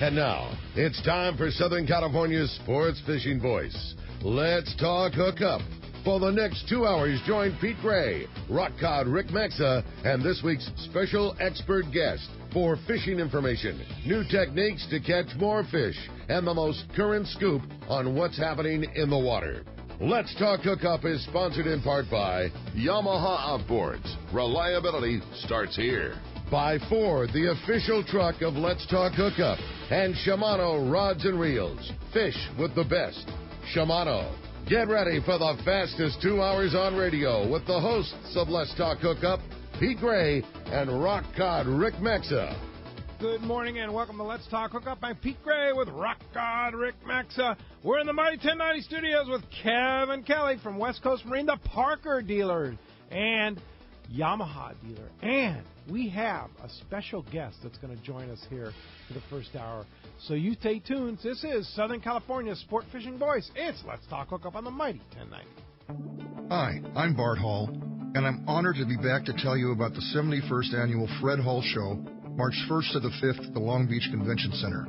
And now, it's time for Southern California's sports fishing voice. Let's talk hookup. For the next 2 hours, join Pete Gray, rock cod Rick Maxa, and this week's special expert guest for fishing information, new techniques to catch more fish, and the most current scoop on what's happening in the water. Let's Talk Hookup is sponsored in part by Yamaha Outboards. Reliability starts here. By Ford, the official truck of Let's Talk Hookup. And Shimano Rods and Reels. Fish with the best. Shimano. Get ready for the fastest 2 hours on radio with the hosts of Let's Talk Hookup, Pete Gray and rock cod Rick Maxa. Good morning and welcome to Let's Talk Hookup. I'm Pete Gray with rock god Rick Maxa. We're in the Mighty 1090 studios with Kevin Kelly from West Coast Marine, the Parker dealer and Yamaha dealer. And we have a special guest that's going to join us here for the first hour. So you stay tuned. This is Southern California's sport fishing voice. It's Let's Talk Hookup on the Mighty 1090. Hi, I'm Bart Hall, and I'm honored to be back to tell you about the 71st annual Fred Hall Show, March 1st to the 5th at the Long Beach Convention Center.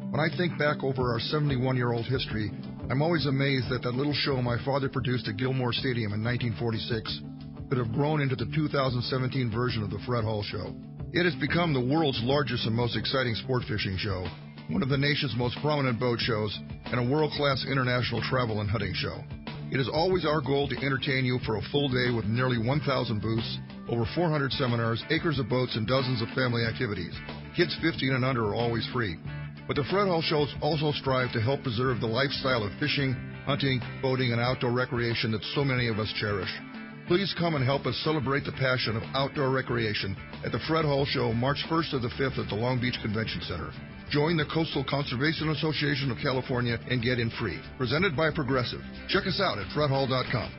When I think back over our 71-year-old history, I'm always amazed that little show my father produced at Gilmore Stadium in 1946 could have grown into the 2017 version of the Fred Hall Show. It has become the world's largest and most exciting sport fishing show, one of the nation's most prominent boat shows, and a world-class international travel and hunting show. It is always our goal to entertain you for a full day with nearly 1,000 booths, over 400 seminars, acres of boats, and dozens of family activities. Kids 15 and under are always free. But the Fred Hall shows also strive to help preserve the lifestyle of fishing, hunting, boating, and outdoor recreation that so many of us cherish. Please come and help us celebrate the passion of outdoor recreation at the Fred Hall Show, March 1st to the 5th at the Long Beach Convention Center. Join the Coastal Conservation Association of California and get in free. Presented by Progressive. Check us out at fredhall.com.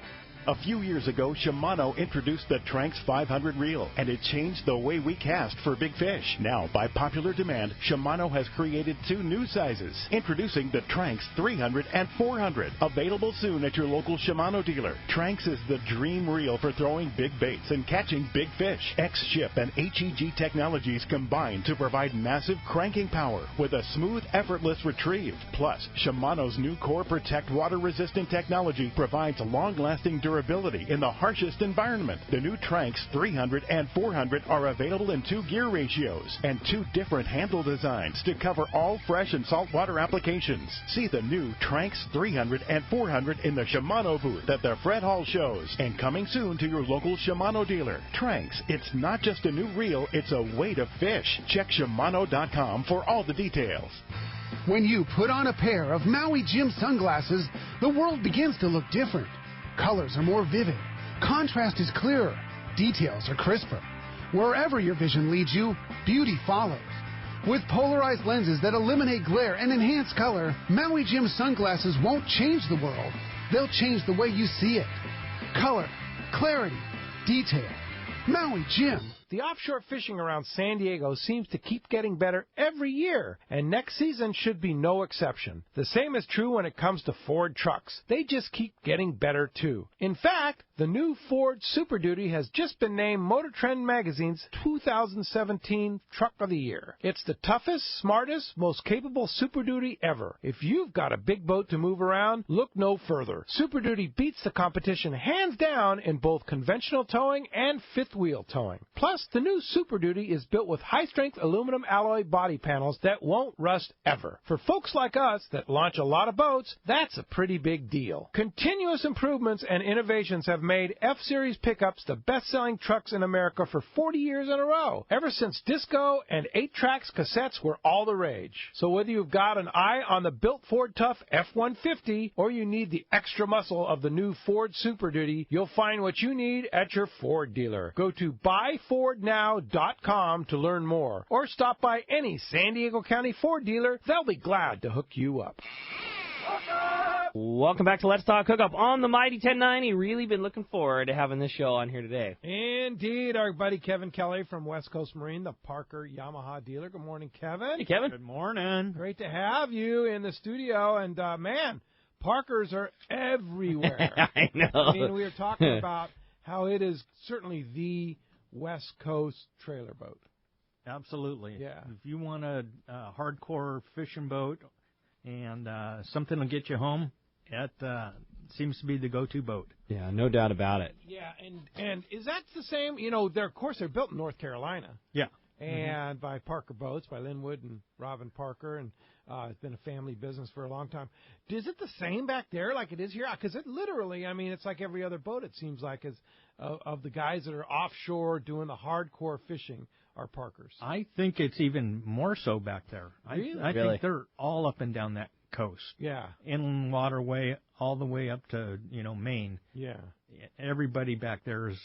A few years ago, Shimano introduced the Tranx 500 reel, and it changed the way we cast for big fish. Now, by popular demand, Shimano has created two new sizes. Introducing the Tranx 300 and 400, available soon at your local Shimano dealer. Tranx is the dream reel for throwing big baits and catching big fish. X-Ship and HEG technologies combine to provide massive cranking power with a smooth, effortless retrieve. Plus, Shimano's new Core Protect water-resistant technology provides long-lasting durability in the harshest environment. The new Tranx 300 and 400 are available in 2 gear ratios and 2 different handle designs to cover all fresh and saltwater applications. See the new Tranx 300 and 400 in the Shimano booth at the Fred Hall shows and coming soon to your local Shimano dealer. Tranx, it's not just a new reel, it's a way to fish. Check Shimano.com for all the details. When you put on a pair of Maui Jim sunglasses, the world begins to look different. Colors are more vivid, contrast is clearer, details are crisper. Wherever your vision leads you, beauty follows. With polarized lenses that eliminate glare and enhance color, Maui Jim sunglasses won't change the world. They'll change the way you see it. Color, clarity, detail. Maui Jim. The offshore fishing around San Diego seems to keep getting better every year, and next season should be no exception. The same is true when it comes to Ford trucks. They just keep getting better, too. In fact, the new Ford Super Duty has just been named Motor Trend Magazine's 2017 Truck of the Year. It's the toughest, smartest, most capable Super Duty ever. If you've got a big boat to move around, look no further. Super Duty beats the competition hands down in both conventional towing and fifth wheel towing. Plus, the new Super Duty is built with high-strength aluminum alloy body panels that won't rust ever. For folks like us that launch a lot of boats, that's a pretty big deal. Continuous improvements and innovations have made F-Series pickups the best-selling trucks in America for 40 years in a row, ever since disco and 8-tracks cassettes were all the rage. So whether you've got an eye on the built Ford Tough F-150 or you need the extra muscle of the new Ford Super Duty, you'll find what you need at your Ford dealer. Go to buyfordnow.com to learn more, or stop by any San Diego County Ford dealer. They'll be glad to hook you up. Welcome back to Let's Talk Hookup on the Mighty 1090. Really been looking forward to having this show on here today. Indeed, our buddy Kevin Kelly from West Coast Marine, the Parker Yamaha dealer. Good morning, Kevin. Hey, Kevin. Good morning. Great to have you in the studio. And, man, Parkers are everywhere. I know. I mean, we were talking about how it is certainly the West Coast trailer boat. Absolutely. Yeah. If you want a hardcore fishing boat and something to get you home, that seems to be the go-to boat. Yeah, no doubt about it. Yeah, and is that the same? Of course, they're built in North Carolina. Yeah. And by Parker Boats, by Linwood and Robin Parker, and it's been a family business for a long time. Is it the same back there like it is here? Because it literally, it's like every other boat, it seems like, of the guys that are offshore doing the hardcore fishing are Parkers. I think it's even more so back there. Really? I think they're all up and down that coast. Yeah. Inland waterway, all the way up to, Maine. Yeah. Everybody back there is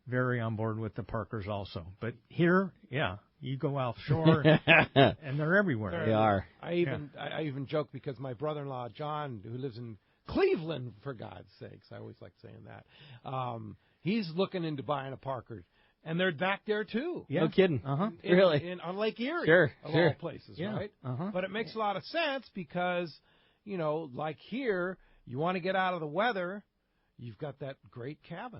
very on board with the Parkers also. But here, you go offshore and they're everywhere. They are. I even joke because my brother-in-law, John, who lives in Cleveland, for God's sakes, I always like saying that, he's looking into buying a Parker. And they're back there, too. Yeah. No kidding. Really? On Lake Erie, sure. all places, yeah. right? Uh-huh. But it makes a lot of sense because, like here, you want to get out of the weather, you've got that great cabin,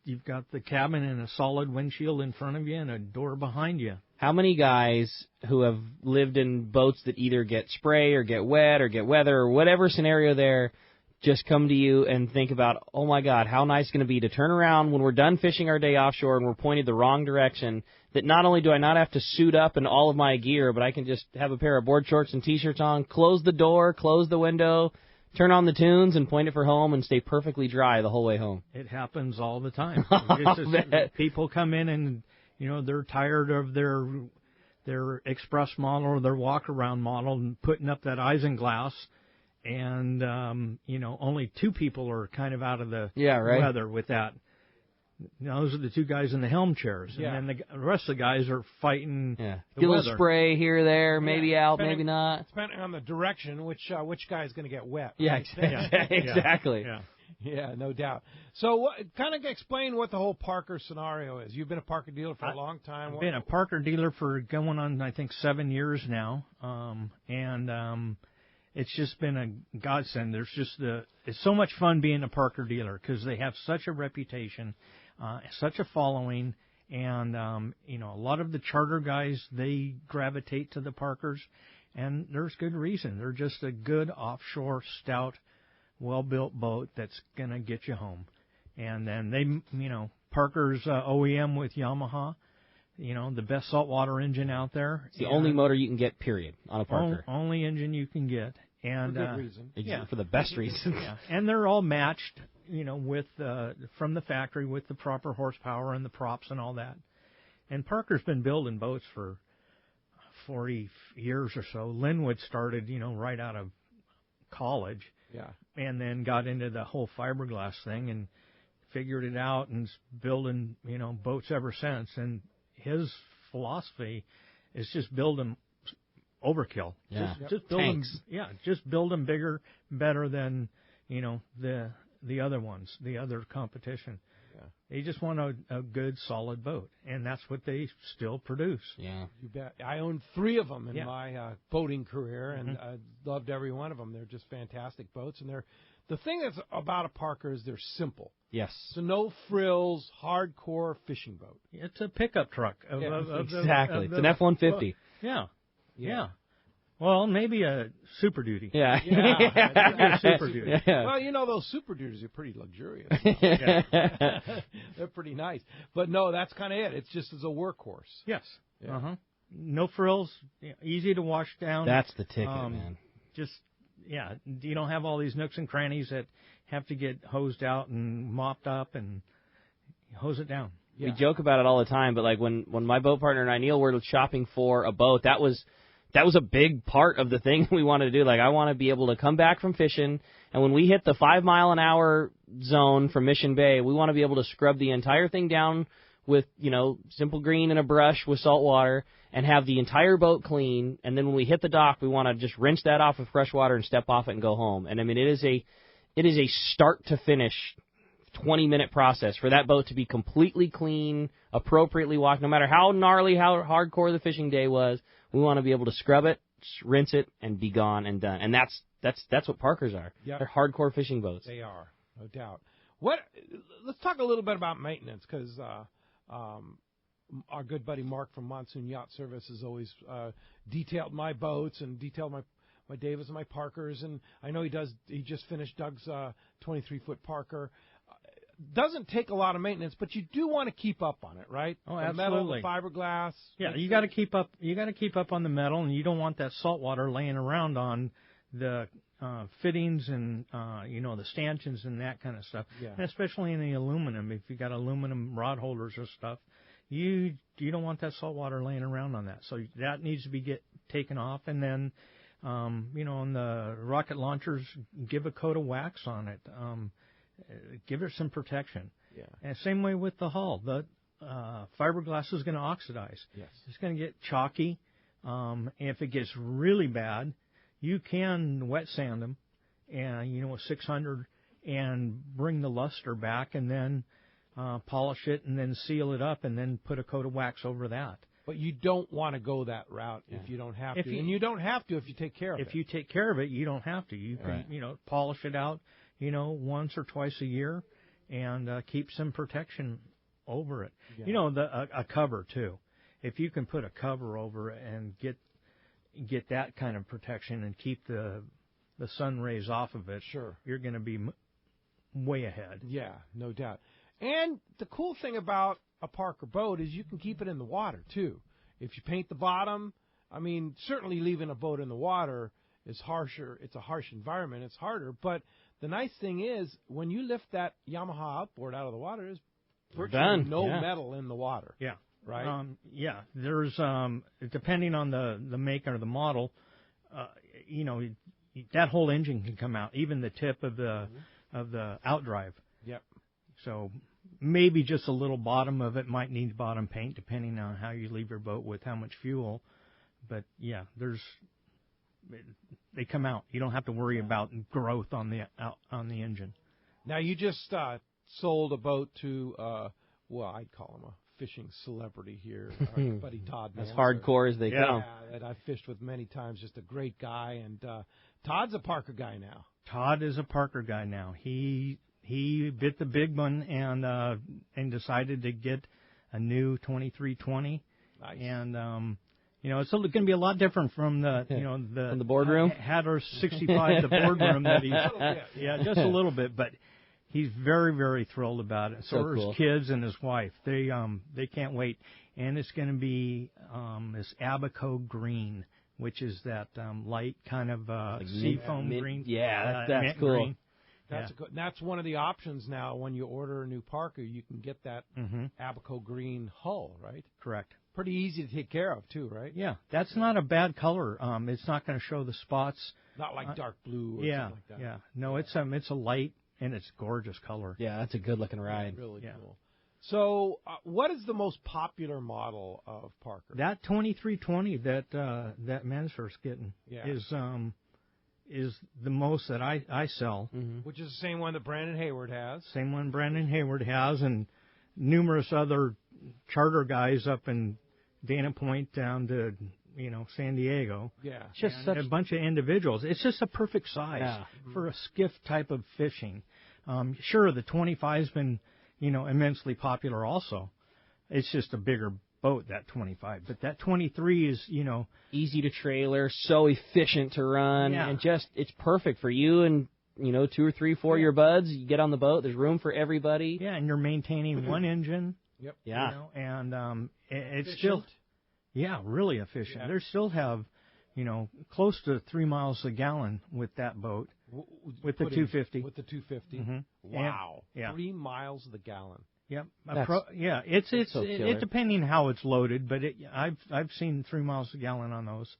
You've got the cabin and a solid windshield in front of you and a door behind you. How many guys who have lived in boats that either get spray or get wet or get weather or whatever scenario there just come to you and think about, oh, my God, how nice it's going to be to turn around when we're done fishing our day offshore and we're pointed the wrong direction, that not only do I not have to suit up in all of my gear, but I can just have a pair of board shorts and T-shirts on, close the door, close the window, turn on the tunes and point it for home and stay perfectly dry the whole way home. It happens all the time. People come in and, they're tired of their express model or their walk-around model and putting up that isinglass. And, only two people are kind of out of the weather with that. Those are the two guys in the helm chairs. Yeah. And then the rest of the guys are fighting the Get a weather. little spray here or there, maybe out, maybe not. Depending on the direction, which guy is going to get wet. Yeah, Right? exactly. Yeah, no doubt. So kind of explain what the whole Parker scenario is. You've been a Parker dealer for a long time. I've been a Parker dealer for going on, I think, 7 years now. It's just been a godsend. It's so much fun being a Parker dealer because they have such a reputation, such a following, and a lot of the charter guys, they gravitate to the Parkers, and there's good reason. They're just a good offshore, stout, well-built boat that's gonna get you home. And then they, Parker's OEM with Yamaha. The best saltwater engine out there. It's the only motor you can get, period, on a Parker. Only engine you can get. And for good reason. For the best reason. And they're all matched, with from the factory with the proper horsepower and the props and all that. And Parker's been building boats for 40 years or so. Linwood started, right out of college. Yeah. And then got into the whole fiberglass thing and figured it out and building, boats ever since. And his philosophy is just building overkill. Yeah. Just build them. Yeah, just build them bigger, better than the other ones, the other competition. Yeah. They just want a good, solid boat, and that's what they still produce. Yeah, you bet. I owned 3 of them in my boating career, and I loved every one of them. They're just fantastic boats, and the thing that's about a Parker is they're simple. Yes. So no frills, hardcore fishing boat. It's a pickup truck. Exactly. It's an F-150. Yeah. Well, maybe a Super Duty. Yeah. A Super Duty. Yeah. Well, those Super Duties are pretty luxurious. They're pretty nice. But no, that's kind of it. It's just as a workhorse. Yes. Yeah. No frills. Easy to wash down. That's the ticket, man. Just, you don't have all these nooks and crannies that have to get hosed out and mopped up and hose it down. Yeah. We joke about it all the time, but like when my boat partner and I, Neil, were shopping for a boat, that was a big part of the thing we wanted to do. Like, I want to be able to come back from fishing, and when we hit the 5-mile-an-hour zone from Mission Bay, we want to be able to scrub the entire thing down with, simple green and a brush with salt water and have the entire boat clean. And then when we hit the dock, we want to just rinse that off with fresh water and step off it and go home. And, I mean, it is a start-to-finish 20-minute process for that boat to be completely clean, appropriately washed. No matter how gnarly, how hardcore the fishing day was, we want to be able to scrub it, rinse it, and be gone and done. And that's what Parkers are. Yep. They're hardcore fishing boats. They are, no doubt. Let's talk a little bit about maintenance, because our good buddy Mark from Monsoon Yacht Service has always detailed my boats and detailed my Davis and my Parkers, and I know he just finished Doug's 23-foot Parker. Doesn't take a lot of maintenance, but you do want to keep up on it, right? Oh, the absolutely. metal, the fiberglass. Yeah, you got to keep up. You got to keep up on the metal, and you don't want that salt water laying around on the fittings and the stanchions and that kind of stuff. Yeah. And especially in the aluminum, if you got aluminum rod holders or stuff, you don't want that salt water laying around on that. So that needs to be taken off, and then on the rocket launchers, give a coat of wax on it. Give it some protection. Yeah. And same way with the hull. The fiberglass is going to oxidize. Yes. It's going to get chalky. And if it gets really bad, you can wet sand them, and with 600, and bring the luster back, and then polish it, and then seal it up, and then put a coat of wax over that. But you don't want to go that route if you don't have to. And you don't have to if you take care of it. If you take care of it, you don't have to. You can, polish it out, once or twice a year, and keep some protection over it. Yeah. A cover too. If you can put a cover over it and get that kind of protection and keep the sun rays off of it, sure, you're going to be way ahead. Yeah, no doubt. And the cool thing about a Parker boat is you can keep it in the water too. If you paint the bottom, certainly leaving a boat in the water is harsher. It's a harsh environment. It's harder. But the nice thing is when you lift that Yamaha outboard out of the water, there's virtually no metal in the water. Yeah. Right? There's, depending on the make or the model, that whole engine can come out, even the tip of the outdrive. Yep. So maybe just a little bottom of it might need bottom paint, depending on how you leave your boat with how much fuel. But yeah, they come out. You don't have to worry about growth on the engine. Now you just sold a boat to I'd call him a fishing celebrity here, our buddy Todd. As hardcore as they come. Yeah, that I've fished with many times. Just a great guy, and Todd's a Parker guy now. Todd is a Parker guy now. He bit the big one and decided to get a new 2320. Nice. And it's going to be a lot different from from the boardroom. Hatter 65, the boardroom that he's just a little bit, but he's very, very thrilled about it. So are his kids and his wife. They can't wait, and it's going to be this Abaco green, which is that light kind of like seafoam green. Yeah, that's cool. Green. That's one of the options now. When you order a new Parker, you can get that Abaco green hull, right? Correct. Pretty easy to take care of too, right? Yeah, that's not a bad color. It's not going to show the spots. Not like dark blue or something like that. Yeah. No, it's a light and it's gorgeous color. Yeah, that's a good looking ride. Yeah, really cool. So, what is the most popular model of Parker? That 2320 that Mansford's getting is the most that I sell. Mm-hmm. Which is the same one that Brandon Hayward has. Same one Brandon Hayward has, and numerous other charter guys up in Dana Point down to San Diego. Yeah, it's just a bunch of individuals. It's just a perfect size for a skiff type of fishing. Sure, the 25's been immensely popular also. It's just a bigger boat, that 25, but that 23 is easy to trailer, so efficient to run, and just it's perfect for you and 2 or 3, 4 your buds. You get on the boat, there's room for everybody. Yeah, and you're maintaining one engine. Yep. Yeah. And it's efficient. still really efficient. They still have close to 3 miles a gallon with that boat. With the 250. With the 250. Mm-hmm. Wow. And, 3 miles a gallon. Yep. It's so depending how it's loaded, but I've seen 3 miles a gallon on those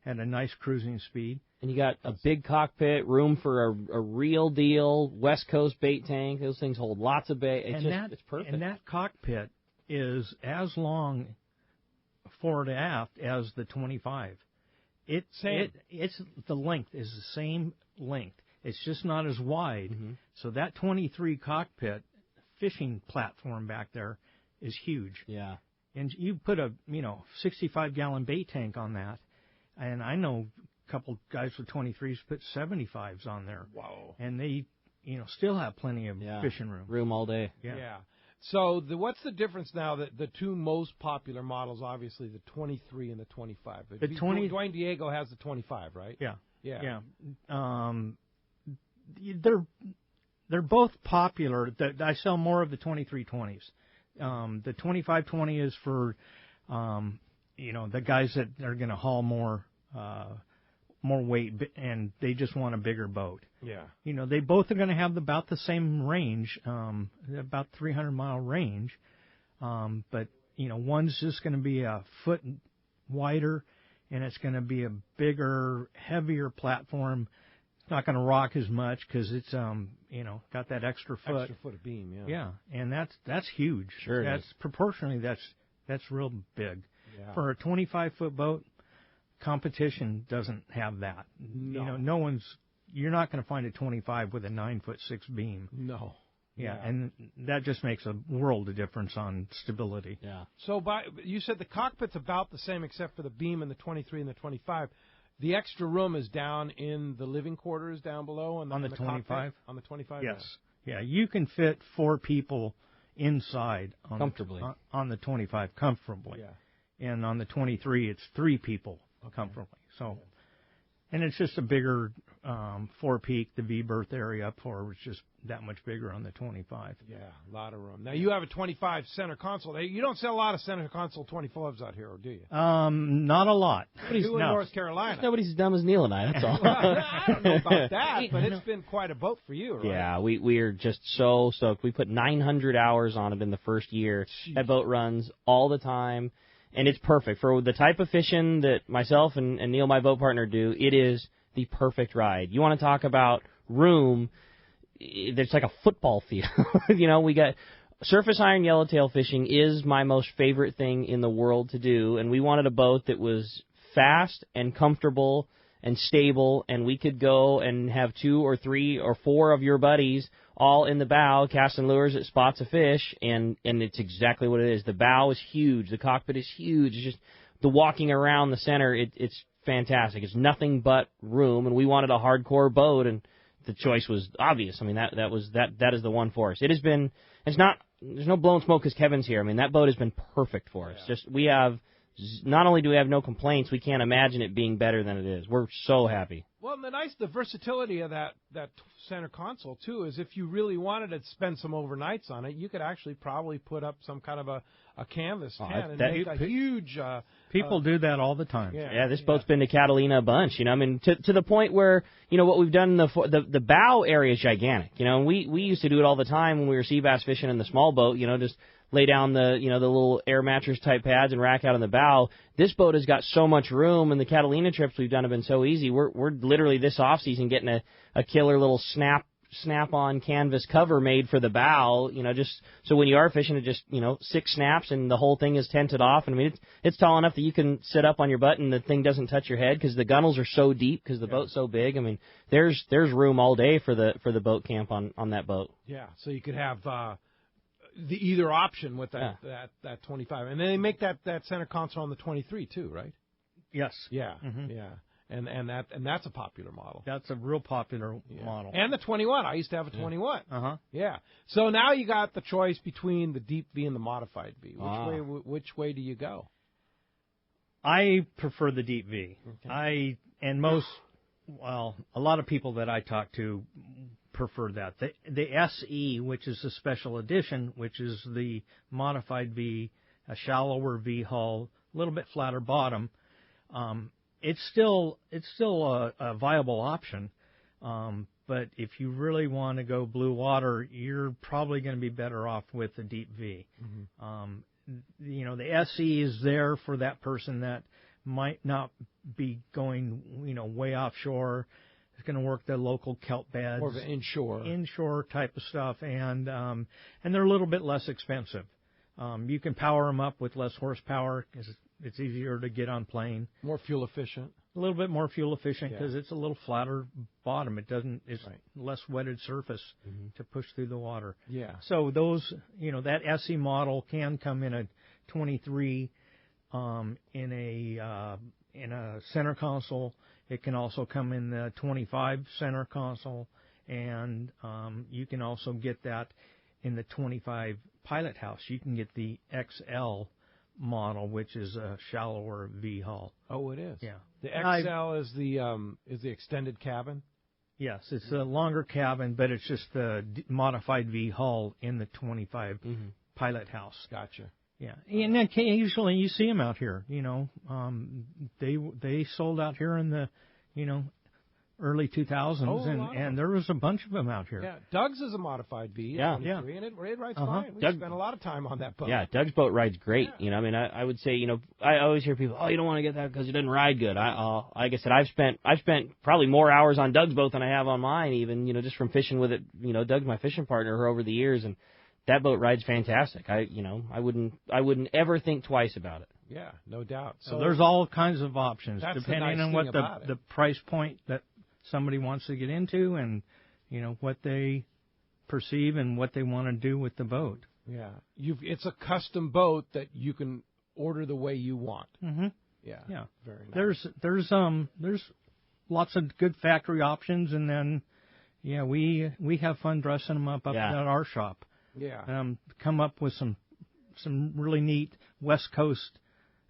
at a nice cruising speed. And you got a big cockpit, room for a real deal West Coast bait tank. Those things hold lots of bait. It's perfect. And that cockpit is as long forward and aft as the 25. It's the length is the same length. It's just not as wide. Mm-hmm. So that 23 cockpit fishing platform back there is huge. Yeah. And you put a 65-gallon bait tank on that, and I know a couple guys with 23s put 75s on there. Wow. And they still have plenty of fishing room. Room all day. Yeah. So what's the difference now? That the two most popular models, obviously, the 23 and the 25. The 20. Dwayne Diego has the 25, right? Yeah. They're both popular. I sell more of the 2320s. The 2520 is for the guys that are going to haul more weight, and they just want a bigger boat. Yeah. They both are going to have about the same range, about 300-mile range. But one's just going to be a foot wider, and it's going to be a bigger, heavier platform. It's not going to rock as much because it's got that extra foot. Extra foot of beam. Yeah. Yeah, and that's huge. Sure. That's proportionally that's real big. Yeah. For a 25-foot boat, competition doesn't have that. No. You're not going to find a 25 with a 9'6" beam. No. Yeah, and that just makes a world of difference on stability. Yeah. So you said the cockpit's about the same except for the beam in the 23 and the 25. The extra room is down in the living quarters down below on the 25. Cockpit? On the 25. Yes. Yeah, you can fit 4 people inside comfortably on the 25 comfortably. Yeah. And on the 23, it's 3 people comfortably. So, and it's just a bigger four-peak. The V-berth area up forward is just that much bigger on the 25. Yeah, a lot of room. Now, you have a 25 center console. You don't sell a lot of center console 25s out here, do you? Not a lot. Nobody's in North Carolina. Nobody's as dumb as Neil and I, that's all. I don't know about that, but it's been quite a boat for you, right? Yeah, we are just so stoked. We put 900 hours on it in the first year. Jeez. That boat runs all the time, and it's perfect. For the type of fishing that myself and Neil, my boat partner, do, it is the perfect ride. You want to talk about room, there's like a football field. We got surface iron yellowtail fishing is my most favorite thing in the world to do, and we wanted a boat that was fast and comfortable and stable, and we could go and have 2 or 3 or 4 of your buddies all in the bow casting lures at spots of fish, and it's exactly what it is. The bow is huge. The cockpit is huge. It's just the walking around the center, it's fantastic. It's nothing but room, and we wanted a hardcore boat, and the choice was obvious. I mean, that is the one for us. There's no blowing smoke because Kevin's here. I mean, that boat has been perfect for us. Just not only do we have no complaints, we can't imagine it being better than it is. We're so happy. Well, the versatility of that center console, too, is if you really wanted to spend some overnights on it, you could actually probably put up some kind of a canvas tent and make a huge... people do that all the time. Yeah, this boat's been to Catalina a bunch, I mean, to the point where, what we've done, the bow area is gigantic, and we used to do it all the time when we were sea bass fishing in the small boat, just lay down the little air mattress type pads and rack out on the bow. This boat has got so much room, and the Catalina trips we've done have been so easy. We're literally this off season getting a killer little snap-on canvas cover made for the bow, just so when you are fishing, it just 6 snaps and the whole thing is tented off. And I mean, it's tall enough that you can sit up on your butt and the thing doesn't touch your head because the gunnels are so deep because the boat's so big. I mean, there's room all day for the boat camp on that boat. Yeah, so you could have the either option with that 25, and then they make that center console on the 23 too, right? Yes. Yeah. Mm-hmm. Yeah. And that's a popular model. That's a real popular model. And the 21. I used to have a 21. Uh-huh. Yeah. So now you got the choice between the deep V and the modified V. Which way do you go? I prefer the deep V. Okay. A lot of people that I talk to prefer that. The SE, which is the special edition, which is the modified V, a shallower V hull, a little bit flatter bottom. It's still a viable option, but if you really want to go blue water, you're probably going to be better off with the deep V. Mm-hmm. The SE is there for that person that might not be going, way offshore. It's going to work the local kelp beds, more of an inshore type of stuff, and they're a little bit less expensive. You can power them up with less horsepower because it's easier to get on plane. More fuel efficient. A little bit more fuel efficient because it's a little flatter bottom. It's less wetted surface to push through the water. Yeah. So those, that SE model can come in a 23 in a center console. It can also come in the 25 center console, and you can also get that in the 25 Pilot House, you can get the XL model, which is a shallower V hull. Oh, it is. Yeah. The XL is the extended cabin. Yes, it's a longer cabin, but it's just the modified V hull in the 25 Pilot House. Gotcha. Yeah, and then occasionally you see them out here. They sold out here in the, early 2000s, and there was a bunch of them out here. Yeah, Doug's is a modified V. Yeah. And it rides fine. We spent a lot of time on that boat. Yeah, Doug's boat rides great. I would say, I always hear people, you don't want to get that because it doesn't ride good. Like I said, I've spent probably more hours on Doug's boat than I have on mine, even, just from fishing with it. Doug's my fishing partner over the years, and that boat rides fantastic. I wouldn't ever think twice about it. Yeah, no doubt. So there's all kinds of options depending on what the the price point that somebody wants to get into, and what they perceive and what they want to do with the boat. Yeah, it's a custom boat that you can order the way you want. Mm-hmm. Yeah, very nice. There's lots of good factory options, and then we have fun dressing them up at our shop. Yeah, come up with some really neat West Coast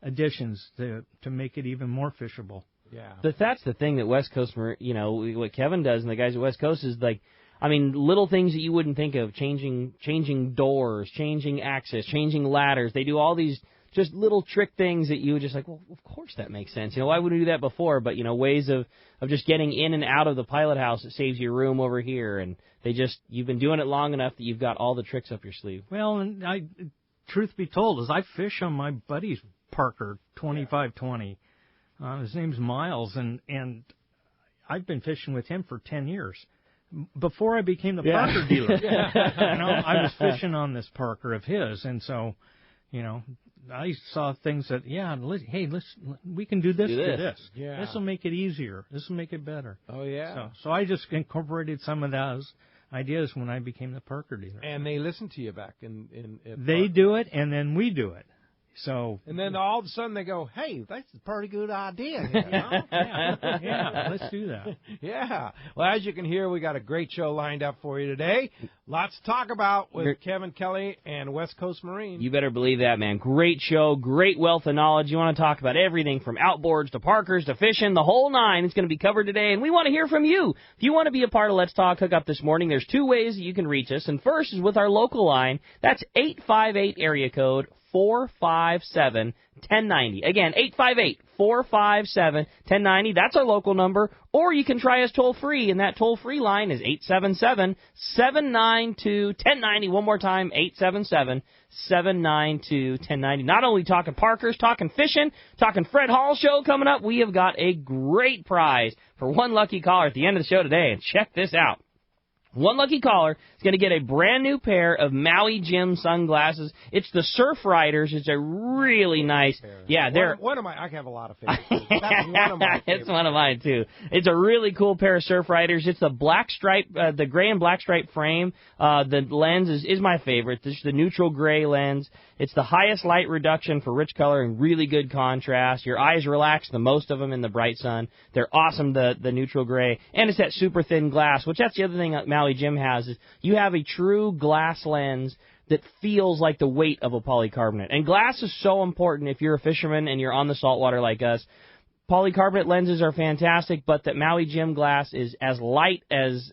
additions to make it even more fishable. Yeah, that's the thing that West Coast, what Kevin does and the guys at West Coast is little things that you wouldn't think of, changing doors, changing axis, changing ladders. They do all these just little trick things that you would just like, well, of course that makes sense. Why wouldn't we do that before? But, ways of just getting in and out of the Pilot House that saves you room over here. And you've been doing it long enough that you've got all the tricks up your sleeve. Well, and truth be told, as I fish on my buddy's Parker 2520, his name's Miles, and I've been fishing with him for 10 years. Before I became the Parker dealer, I was fishing on this Parker of his, and so, I saw things that, we can do this. Do this. Yeah. This will make it easier. This will make it better. Oh, yeah. So I just incorporated some of those ideas when I became the Parker dealer. And they listen to you back in they do it, and then we do it. So, and then all of a sudden they go, hey, that's a pretty good idea. Yeah, let's do that. Yeah. Well, as you can hear, we got a great show lined up for you today. Lots to talk about with Kevin Kelly and West Coast Marine. You better believe that, man. Great show, great wealth of knowledge. You want to talk about everything from outboards to Parkers to fishing, the whole nine. It's going to be covered today, and we want to hear from you. If you want to be a part of Let's Talk Hookup this morning, there's two ways that you can reach us, and first is with our local line. That's 858 area code 457-1090. Again, 858-457-1090. That's our local number. Or you can try us toll-free, and that toll-free line is 877-792-1090. One more time, 877-792-1090. Not only talking Parkers, talking fishing, talking Fred Hall show coming up, we have got a great prize for one lucky caller at the end of the show today. And check this out. One lucky caller is going to get a brand new pair of Maui Jim sunglasses. It's the Surf Riders. It's a really nice. Yeah, they're one of my. I have a lot of favorites. That's one of my favorites. It's one of mine too. It's a really cool pair of Surf Riders. It's the black stripe, the gray and black stripe frame. The lens is my favorite. This is the neutral gray lens. It's the highest light reduction for rich color and really good contrast. Your eyes relax the most of them in the bright sun. They're awesome, the neutral gray. And it's that super thin glass, which that's the other thing that Maui Jim has, is you have a true glass lens that feels like the weight of a polycarbonate. And glass is so important if you're a fisherman and you're on the saltwater like us. Polycarbonate lenses are fantastic, but that Maui Jim glass is as light as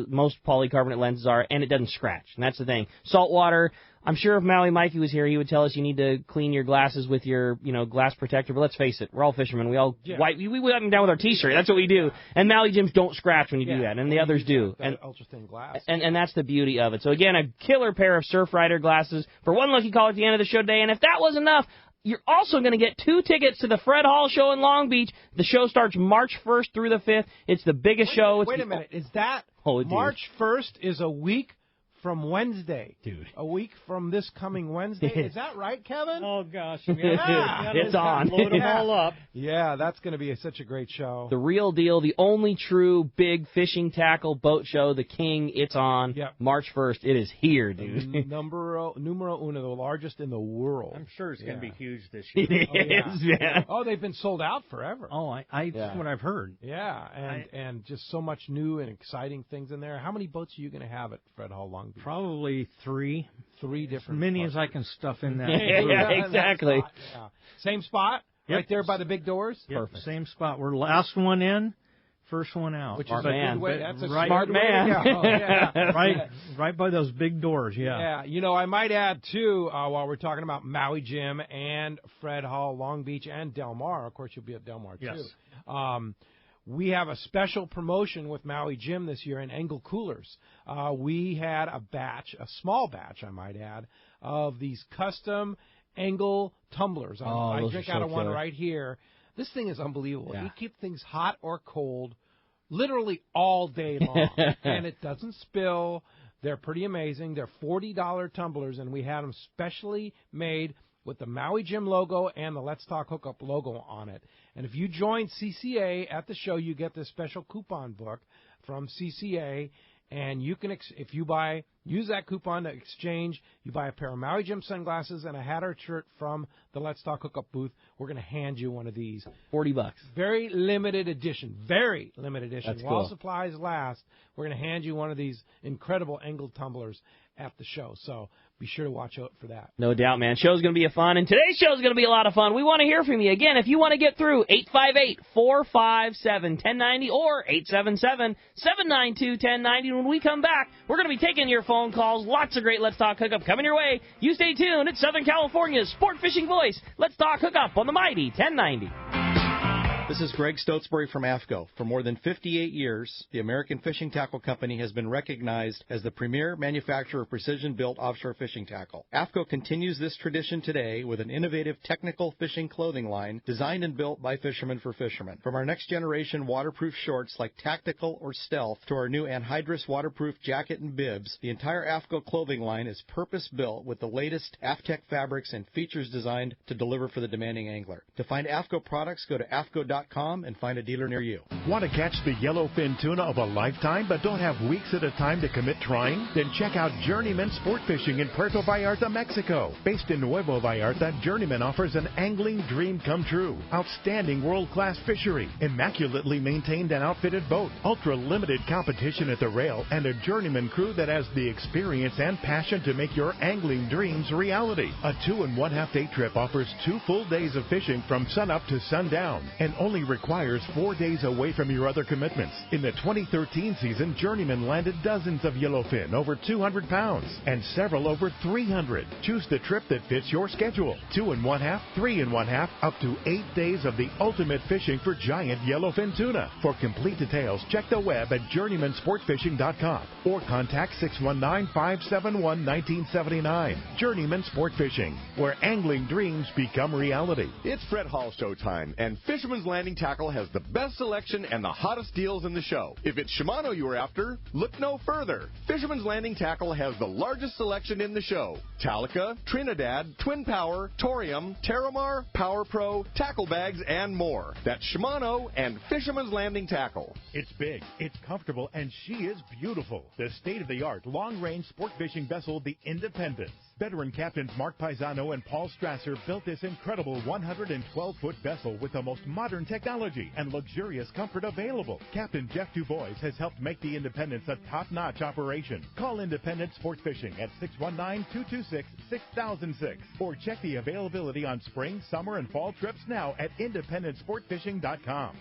most polycarbonate lenses are, and it doesn't scratch. And that's the thing. Saltwater, I'm sure if Maui Mikey was here, he would tell us you need to clean your glasses with your, glass protector. But let's face it, we're all fishermen. We all wipe them down with our T-shirt. That's what we do. And Maui Jims don't scratch when you do that, and the others do. And ultra thin glass. And that's the beauty of it. So again, a killer pair of Surf Rider glasses for one lucky caller at the end of the show today. And if that was enough, you're also going to get 2 tickets to the Fred Hall show in Long Beach. The show starts March 1st through the 5th. It's the biggest show. Wait a minute. Is that March 1st is a week from Wednesday? Dude. A week from this coming Wednesday? Is that right, Kevin? Oh, gosh. Yeah. It's on. Load them all up. Yeah, that's going to be such a great show. The real deal, the only true big fishing tackle boat show, the King, it's on March 1st. It is here, dude. Numero uno, the largest in the world. I'm sure it's going to be huge this year. It is, man. Oh, they've been sold out forever. Oh, that's what I've heard. Yeah, and just so much new and exciting things in there. How many boats are you going to have at Fred Hall Long Long Beach? Probably three. Three different. As many as I can stuff in that. Yeah, exactly. Yeah. Same spot, right there by the big doors. Yep, Perfect. same spot. We're last one in, first one out. Which Smart is a man. good way. That's a Smart good man. way to go. Yeah. right by those big doors. Yeah. Yeah, I might add too, while we're talking about Maui Jim and Fred Hall, Long Beach, and Del Mar. Of course, you'll be at Del Mar too. Yes. We have a special promotion with Maui Jim this year in Engel Coolers. We had a small batch, I might add, of these custom Engel tumblers. I drink out of one right here. This thing is unbelievable. Yeah. You keep things hot or cold literally all day long, and it doesn't spill. They're pretty amazing. They're $40 tumblers, and we had them specially made with the Maui Jim logo and the Let's Talk Hookup logo on it. And if you join CCA at the show, you get this special coupon book from CCA, and you can, if you use that coupon to exchange, you buy a pair of Maui Jim sunglasses and a hat or shirt from the Let's Talk Hookup booth, we're going to hand you one of these. $40. Very limited edition. Very limited edition. That's While cool. supplies last, we're going to hand you one of these incredible Engel tumblers at the show. So be sure to watch out for that. No doubt, man. Show's going to be fun, and today's show's going to be a lot of fun. We want to hear from you. Again, if you want to get through, 858-457-1090 or 877-792-1090. When we come back, we're going to be taking your phone calls. Lots of great Let's Talk Hookup coming your way. You stay tuned. It's Southern California's sport fishing voice. Let's Talk Hookup on the mighty 1090. This is Greg Stotesbury from AFCO. For more than 58 years, the American Fishing Tackle Company has been recognized as the premier manufacturer of precision-built offshore fishing tackle. AFCO continues this tradition today with an innovative technical fishing clothing line designed and built by fishermen for fishermen. From our next-generation waterproof shorts like Tactical or Stealth to our new anhydrous waterproof jacket and bibs, the entire AFCO clothing line is purpose-built with the latest AFTEC fabrics and features designed to deliver for the demanding angler. To find AFCO products, go to AFCO.com and find a dealer near you. Want to catch the yellowfin tuna of a lifetime but don't have weeks at a time to commit trying? Then check out Journeyman Sport Fishing in Puerto Vallarta, Mexico. Based in Nuevo Vallarta, Journeyman offers an angling dream come true. Outstanding world-class fishery, immaculately maintained and outfitted boat, ultra-limited competition at the rail, and a Journeyman crew that has the experience and passion to make your angling dreams reality. A 2.5 day trip offers 2 full days of fishing from sunup to sundown, and only requires 4 days away from your other commitments. In the 2013 season, Journeyman landed dozens of yellowfin over 200 pounds and several over 300. Choose the trip that fits your schedule. 2.5, 3.5, up to 8 days of the ultimate fishing for giant yellowfin tuna. For complete details, check the web at journeymansportfishing.com or contact 619-571-1979. Journeyman Sport Fishing, where angling dreams become reality. It's Fred Hall show time, and Fisherman's Landing Tackle has the best selection and the hottest deals in the show. If it's Shimano you are after, look no further. Fisherman's Landing Tackle has the largest selection in the show. Talica, Trinidad, Twin Power, Torium, Terramar, Power Pro, tackle bags, and more. That's Shimano and Fisherman's Landing Tackle. It's big, it's comfortable, and she is beautiful. The state-of-the-art long-range sport fishing vessel, the Independence. Veteran captains Mark Paisano and Paul Strasser built this incredible 112-foot vessel with the most modern technology and luxurious comfort available. Captain Jeff Dubois has helped make the Independence a top-notch operation. Call Independence Sport Fishing at 619-226-6006 or check the availability on spring, summer, and fall trips now at IndependenceSportFishing.com.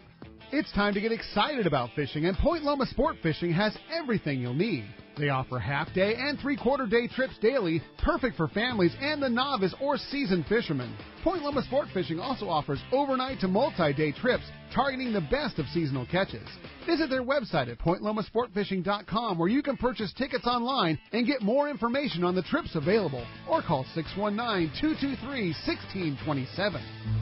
It's time to get excited about fishing, and Point Loma Sport Fishing has everything you'll need. They offer half-day and three-quarter-day trips daily, perfect for families and the novice or seasoned fishermen. Point Loma Sport Fishing also offers overnight to multi-day trips targeting the best of seasonal catches. Visit their website at pointlomasportfishing.com, where you can purchase tickets online and get more information on the trips available, or call 619-223-1627.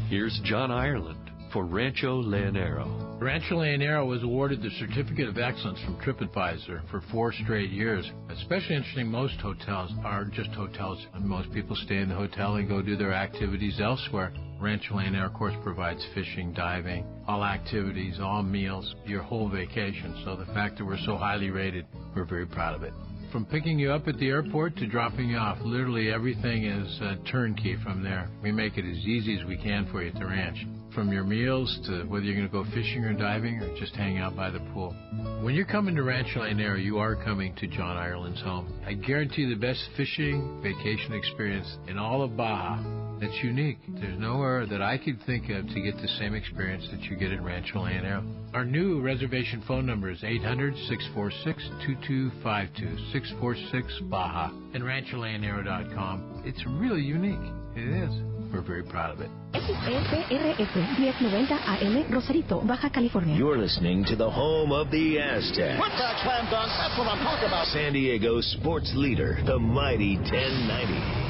Here's John Ireland for Rancho Leonero. Rancho Leonero was awarded the Certificate of Excellence from TripAdvisor for 4 straight years. Especially interesting, most hotels are just hotels, and most people stay in the hotel and go do their activities elsewhere. Rancho Leonero, of course, provides fishing, diving, all activities, all meals, your whole vacation. So the fact that we're so highly rated, we're very proud of it. From picking you up at the airport to dropping you off, literally everything is turnkey from there. We make it as easy as we can for you at the ranch. from your meals to whether you're going to go fishing or diving or just hang out by the pool. When you're coming to Rancho Llanero, you are coming to John Ireland's home. I guarantee the best fishing vacation experience in all of Baja. That's unique. There's nowhere that I could think of to get the same experience that you get at Rancho Llanero. Our new reservation phone number is 800-646-2252, 646-BAJA, and RanchoLlanero.com. It's really unique. It is. We're very proud of it. XEPRF 1090 AM, Rosarito, Baja California. You're listening to the home of the Aztecs. Put that slam dunk. That's what I'm talking about. San Diego's sports leader, the mighty 1090.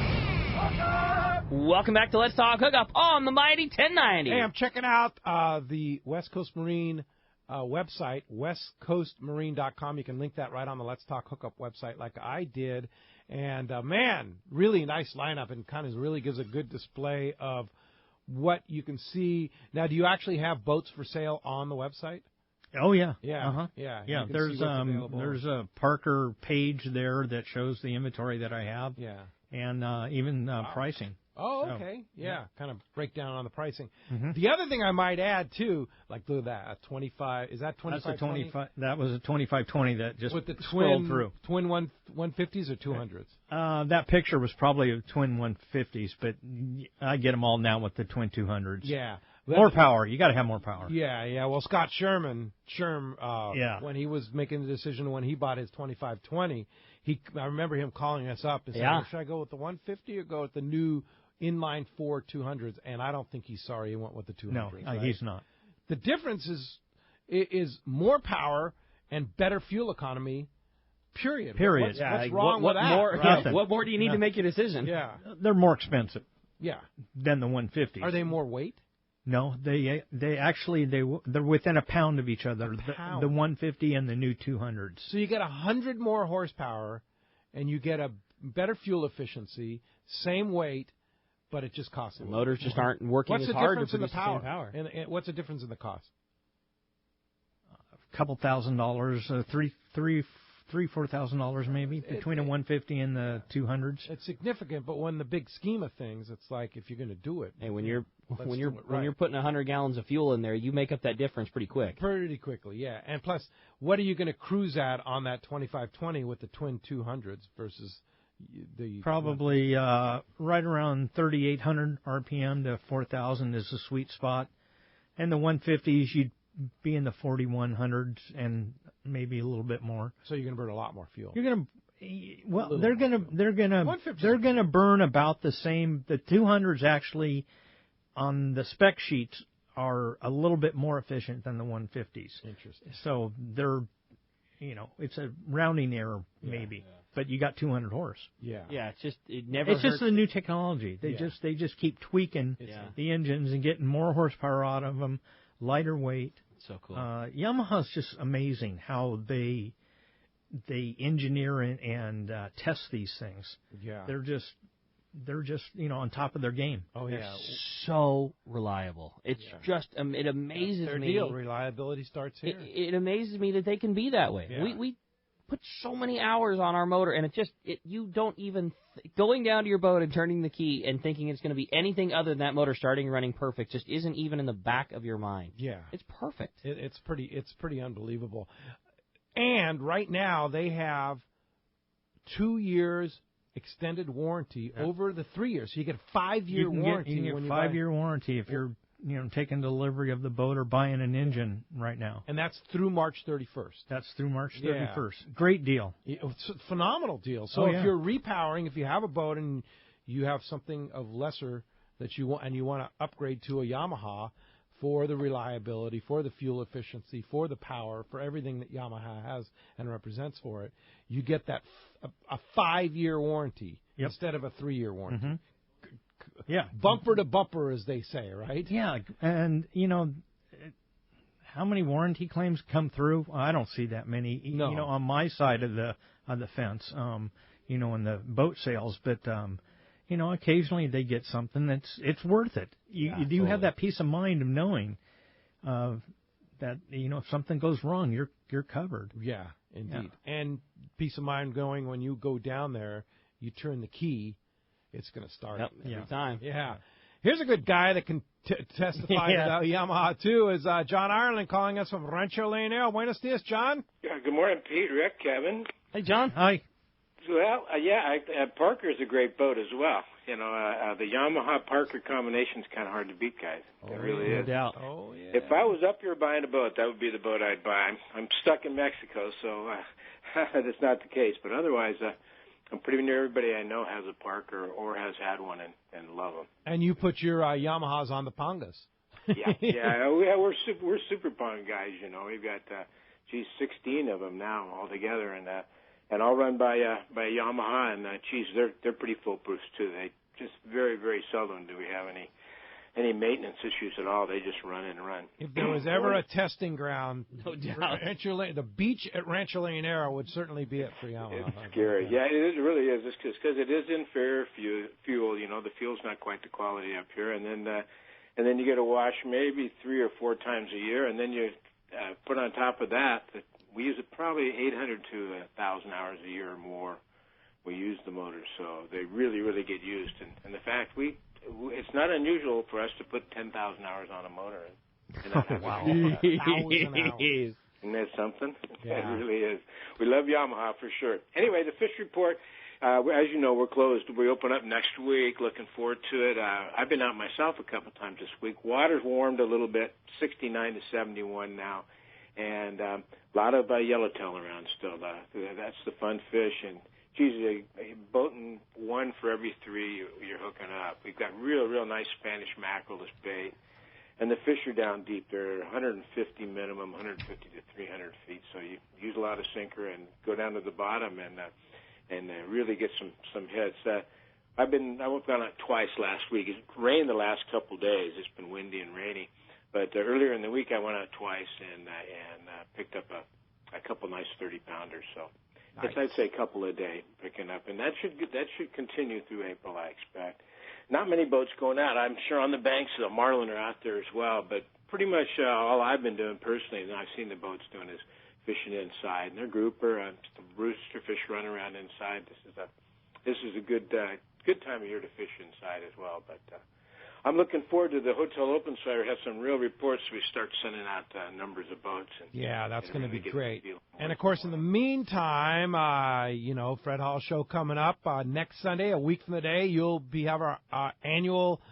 Welcome back to Let's Talk Hookup on the mighty 1090. Hey, I'm checking out the West Coast Marine website, westcoastmarine.com. You can link that right on the Let's Talk Hookup website like I did. And, man, really nice lineup and kind of really gives a good display of what you can see. Now, do you actually have boats for sale on the website? Oh, yeah. Yeah. Uh-huh. Yeah. Yeah, there's a Parker page there that shows the inventory that I have. Yeah. And even pricing. Oh, okay. Yeah, kind of break down on the pricing. Mm-hmm. The other thing I might add, too, like look at that, a 25, is that 25? That's a 25. That was a 2520 that just with the scrolled through. Twin 150s or 200s? That picture was probably a twin 150s, but I get them all now with the twin 200s. Yeah. More power. You got to have more power. Yeah. Well, Scott Sherm, when he was making the decision when he bought his 2520, I remember him calling us up and saying, well, should I go with the 150 or go with the new inline 4 200s? And I don't think he's sorry he went with the 200s. No, right? He's not. The difference is more power and better fuel economy. Period. What's wrong with that? More, right? What more do you need to make your decision? Yeah. They're more expensive. Yeah. Than the 150s. Are they more weight? No, they're within a pound of each other. The 150 and the new 200s. So you get 100 more horsepower, and you get a better fuel efficiency, same weight, but it just costs a little. Motors just aren't working as hard to produce the same power. And what's the difference in the cost? A couple $1,000, $4,000 maybe between a 150 and the 200s. It's significant, but when the big scheme of things, it's like if you're going to do it. Hey, when you're putting 100 gallons of fuel in there, you make up that difference pretty quick. Pretty quickly, yeah. And plus, what are you going to cruise at on that 2520 with the twin 200s versus the probably right around 3,800 RPM to 4,000 is the sweet spot, and the 150s you'd be in the 4,100s and maybe a little bit more. So you're going to burn a lot more fuel. You're going to they're going to burn about the same. The 200s actually on the spec sheets are a little bit more efficient than the 150s. Interesting. So they're it's a rounding error maybe. Yeah. But you got 200 horse. Yeah. Yeah, it's just the new technology. They just keep tweaking the engines and getting more horsepower out of them, lighter weight. So cool. Yamaha's just amazing how they engineer and test these things. Yeah. They're just on top of their game. Oh yeah. They're so reliable. It's just it amazes their me. Deal. Reliability starts here. It amazes me that they can be that way. Yeah. We put so many hours on our motor, and you don't even going down to your boat and turning the key and thinking it's going to be anything other than that motor starting and running perfect just isn't even in the back of your mind. Yeah, it's perfect. It's pretty unbelievable. And right now they have 2 years extended warranty over the 3 years. So you get a 5-year warranty. You can get 5-year warranty if you're taking delivery of the boat or buying an engine right now. And that's through March 31st. That's through March 31st. Great deal. It's a phenomenal deal. So if you're repowering, if you have a boat and you have something of lesser that you want, and you want to upgrade to a Yamaha for the reliability, for the fuel efficiency, for the power, for everything that Yamaha has and represents for it, you get that a 5-year warranty instead of a 3-year warranty. Mm-hmm. Yeah, bumper to bumper, as they say, right? Yeah, and how many warranty claims come through? I don't see that many. No. On my side of the fence, in the boat sales, but occasionally they get something it's worth it. You have that peace of mind of knowing that if something goes wrong, you're covered. Yeah, indeed, and peace of mind going when you go down there, you turn the key. It's going to start every time. Yeah. Here's a good guy that can testify to Yamaha, too, is John Ireland calling us from Rancho Leonero. Buenos dias, John. Yeah, good morning, Pete, Rick, Kevin. Hey, John. Hi. Well, Parker's a great boat as well. You know, the Yamaha Parker combination is kind of hard to beat, guys. It really is. No doubt. Oh, yeah. If I was up here buying a boat, that would be the boat I'd buy. I'm stuck in Mexico, so that's not the case. But otherwise, I'm pretty near everybody I know has a Parker or has had one and love them. And you put your Yamahas on the Pangas. We're super pong guys. You know, we've got 16 of them now altogether, and all run by Yamaha. And they're pretty foolproof too. They just very, very seldom do we have any maintenance issues at all. They just run and run. If there was ever a testing ground, no doubt, the beach at Rancho Leonero would certainly be it for Yamaha. It's scary. Yeah, it really is. It's because it is inferior fuel. You know, the fuel's not quite the quality up here, and then you get a wash maybe 3 or 4 times a year, and then you put on top of that we use it probably 800 to 1,000 hours a year or more. We use the motors, so they really, really get used. And the fact it's not unusual for us to put 10,000 hours on a motor. Wow. 1,000 hours. Isn't that something? Yeah. It really is. We love Yamaha for sure. Anyway, the fish report, as you know, we're closed. We open up next week. Looking forward to it. I've been out myself a couple times this week. Water's warmed a little bit, 69 to 71 now. And a lot of yellowtail around still. That's the fun fish. And, geez, a boat and 1 for every 3 you're hooking up. We've got real nice Spanish mackerel as bait. And the fish are down deep. They're 150 minimum, 150 to 300 feet. So you use a lot of sinker and go down to the bottom and really get some hits. I've gone out twice last week. It rained the last couple days. It's been windy and rainy. But earlier in the week, I went out twice and picked up a couple nice 30-pounders. So nice. I'd say a couple a day picking up, and that should continue through April, I expect. Not many boats going out. I'm sure on the banks, the marlin are out there as well. But pretty much all I've been doing personally, and I've seen the boats doing, is fishing inside. And they're grouper, the rooster fish run around inside. This is a good time of year to fish inside as well. But I'm looking forward to the hotel open, so I have some real reports. We start sending out numbers of boats. That's going to be great. And, of course, in the meantime, Fred Hall show coming up next Sunday, a week from today. You'll have our annual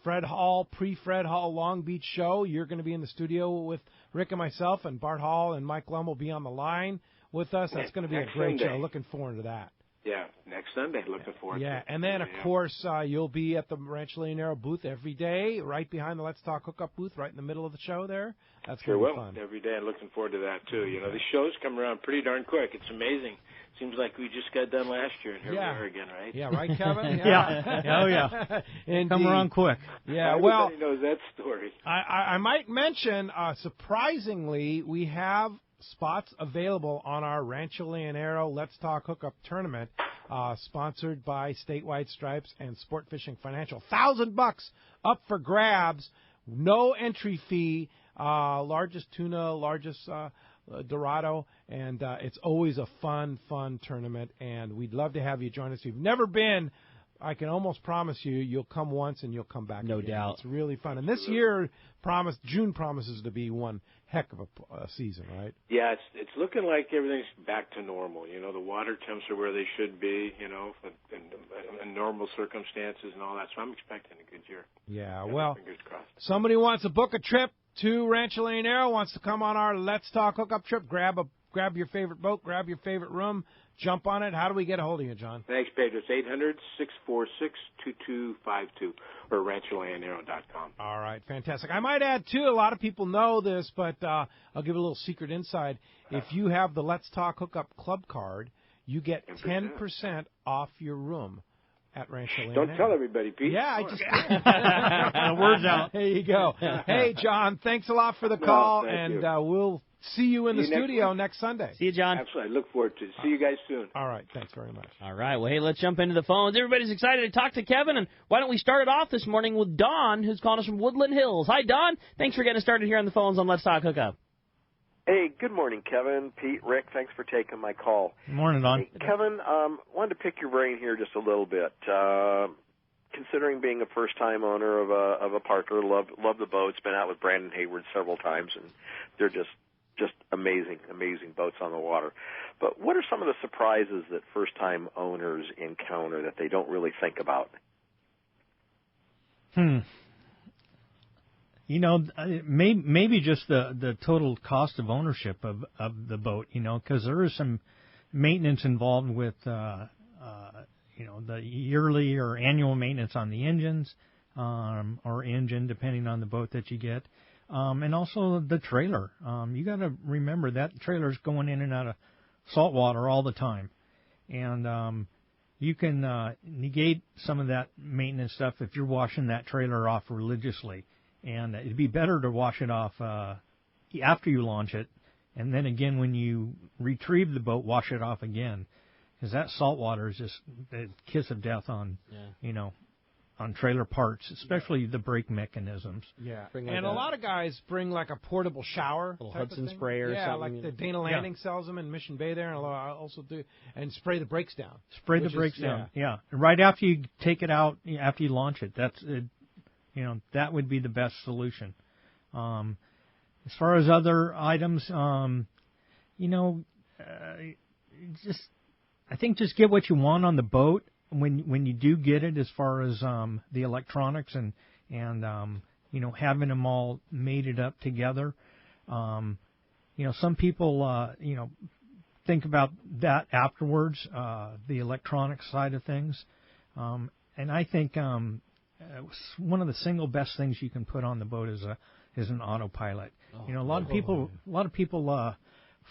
Fred Hall, pre-Fred Hall Long Beach show. You're going to be in the studio with Rick and myself, and Bart Hall and Mike Lum will be on the line with us. That's going to be a great show. Looking forward to that. Yeah, next Sunday. Looking forward to it. Yeah, and then, of course, you'll be at the Rancho Leonero booth every day, right behind the Let's Talk Hookup booth, right in the middle of the show there. That's going to be fun. Every day. I'm looking forward to that, too. You know, these shows come around pretty darn quick. It's amazing. Seems like we just got done last year, and here we are again, right? Yeah, right, Kevin? Yeah. Oh, yeah. Indeed. Come around quick. Yeah, everybody knows that story. I might mention, surprisingly, we have spots available on our Rancho Leonero Let's Talk Hookup tournament, sponsored by Statewide Stripes and Sport Fishing Financial. $1,000 up for grabs, no entry fee, largest tuna, largest Dorado, and it's always a fun tournament, and we'd love to have you join us. If you've never been, I can almost promise you'll come once and you'll come back no again. doubt. It's really fun. And this year, June promises to be one heck of a season, right? Yeah, it's looking like everything's back to normal. You know, the water temps are where they should be, you know, in normal circumstances and all that. So I'm expecting a good year. Yeah, well, fingers crossed. Somebody wants to book a trip to Rancho Leonero, wants to come on our Let's Talk Hookup trip, grab your favorite boat, grab your favorite room, jump on it. How do we get a hold of you, John? Thanks, Pedro. It's 800-646-2252 or rancholeonero.com. All right, fantastic. I might add, too, a lot of people know this, but I'll give a little secret inside. If you have the Let's Talk Hookup Club card, you get 10% off your room at Rancho Leonero. Don't tell everybody, Pete. Yeah, I just the word's out. There you go. Hey, John, thanks a lot for the call, and we'll see you in the studio next Sunday. See you, John. Absolutely. I look forward to it. See you guys soon. All right. Thanks very much. All right. Well, hey, let's jump into the phones. Everybody's excited to talk to Kevin, and why don't we start it off this morning with Don, who's calling us from Woodland Hills. Hi, Don. Thanks for getting started here on the phones on Let's Talk Hookup. Hey, good morning, Kevin, Pete, Rick. Thanks for taking my call. Good morning, Don. Hey, Kevin, wanted to pick your brain here just a little bit. considering being a first-time owner of a Parker, love the boats. Been out with Brandon Hayward several times, and they're just amazing boats on the water. But what are some of the surprises that first-time owners encounter that they don't really think about? Maybe just the total cost of ownership of the boat, because there is some maintenance involved with, the yearly or annual maintenance on the engines, or engine, depending on the boat that you get. And also the trailer. You got to remember that trailer's going in and out of salt water all the time. And, you can, negate some of that maintenance stuff if you're washing that trailer off religiously. And it'd be better to wash it off, after you launch it. And then again, when you retrieve the boat, wash it off again. Because that salt water is just the kiss of death on, on trailer parts, especially the brake mechanisms. Yeah, and a lot of guys bring like a portable shower, little Hudson sprayer. Yeah, or something. like the Dana Landing sells them in Mission Bay there, and I also do, and spray the brakes down. Spray the brakes down. Yeah, right after you take it out, after you launch it. That's it. That would be the best solution. As far as other items, I think just get what you want on the boat when you do get it, as far as the electronics and having them all mated up together. Some people think about that afterwards, the electronic side of things, and I think one of the single best things you can put on the boat is an autopilot. A lot of people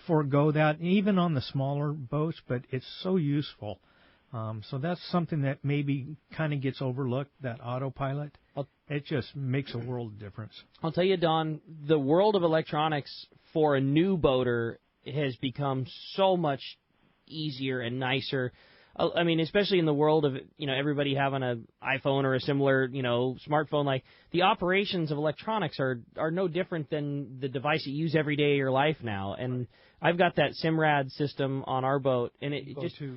forego that, even on the smaller boats, but it's so useful. So that's something that maybe kind of gets overlooked, that autopilot. It just makes a world of difference. I'll tell you, Don, the world of electronics for a new boater has become so much easier and nicer. I mean, especially in the world of, everybody having an iPhone or a similar, smartphone, like the operations of electronics are no different than the device you use every day of your life now. And I've got that Simrad system on our boat, and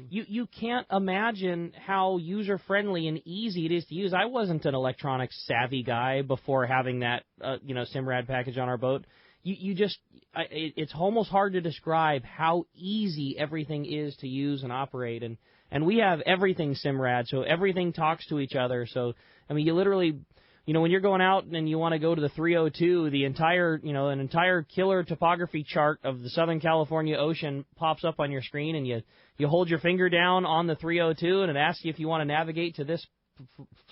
you can't imagine how user-friendly and easy it is to use. I wasn't an electronics savvy guy before having that, Simrad package on our boat. It's almost hard to describe how easy everything is to use and operate. And we have everything Simrad, so everything talks to each other. So, I mean, you literally, when you're going out and you want to go to the 302, the entire, an entire killer topography chart of the Southern California ocean pops up on your screen, and you hold your finger down on the 302, and it asks you if you want to navigate to this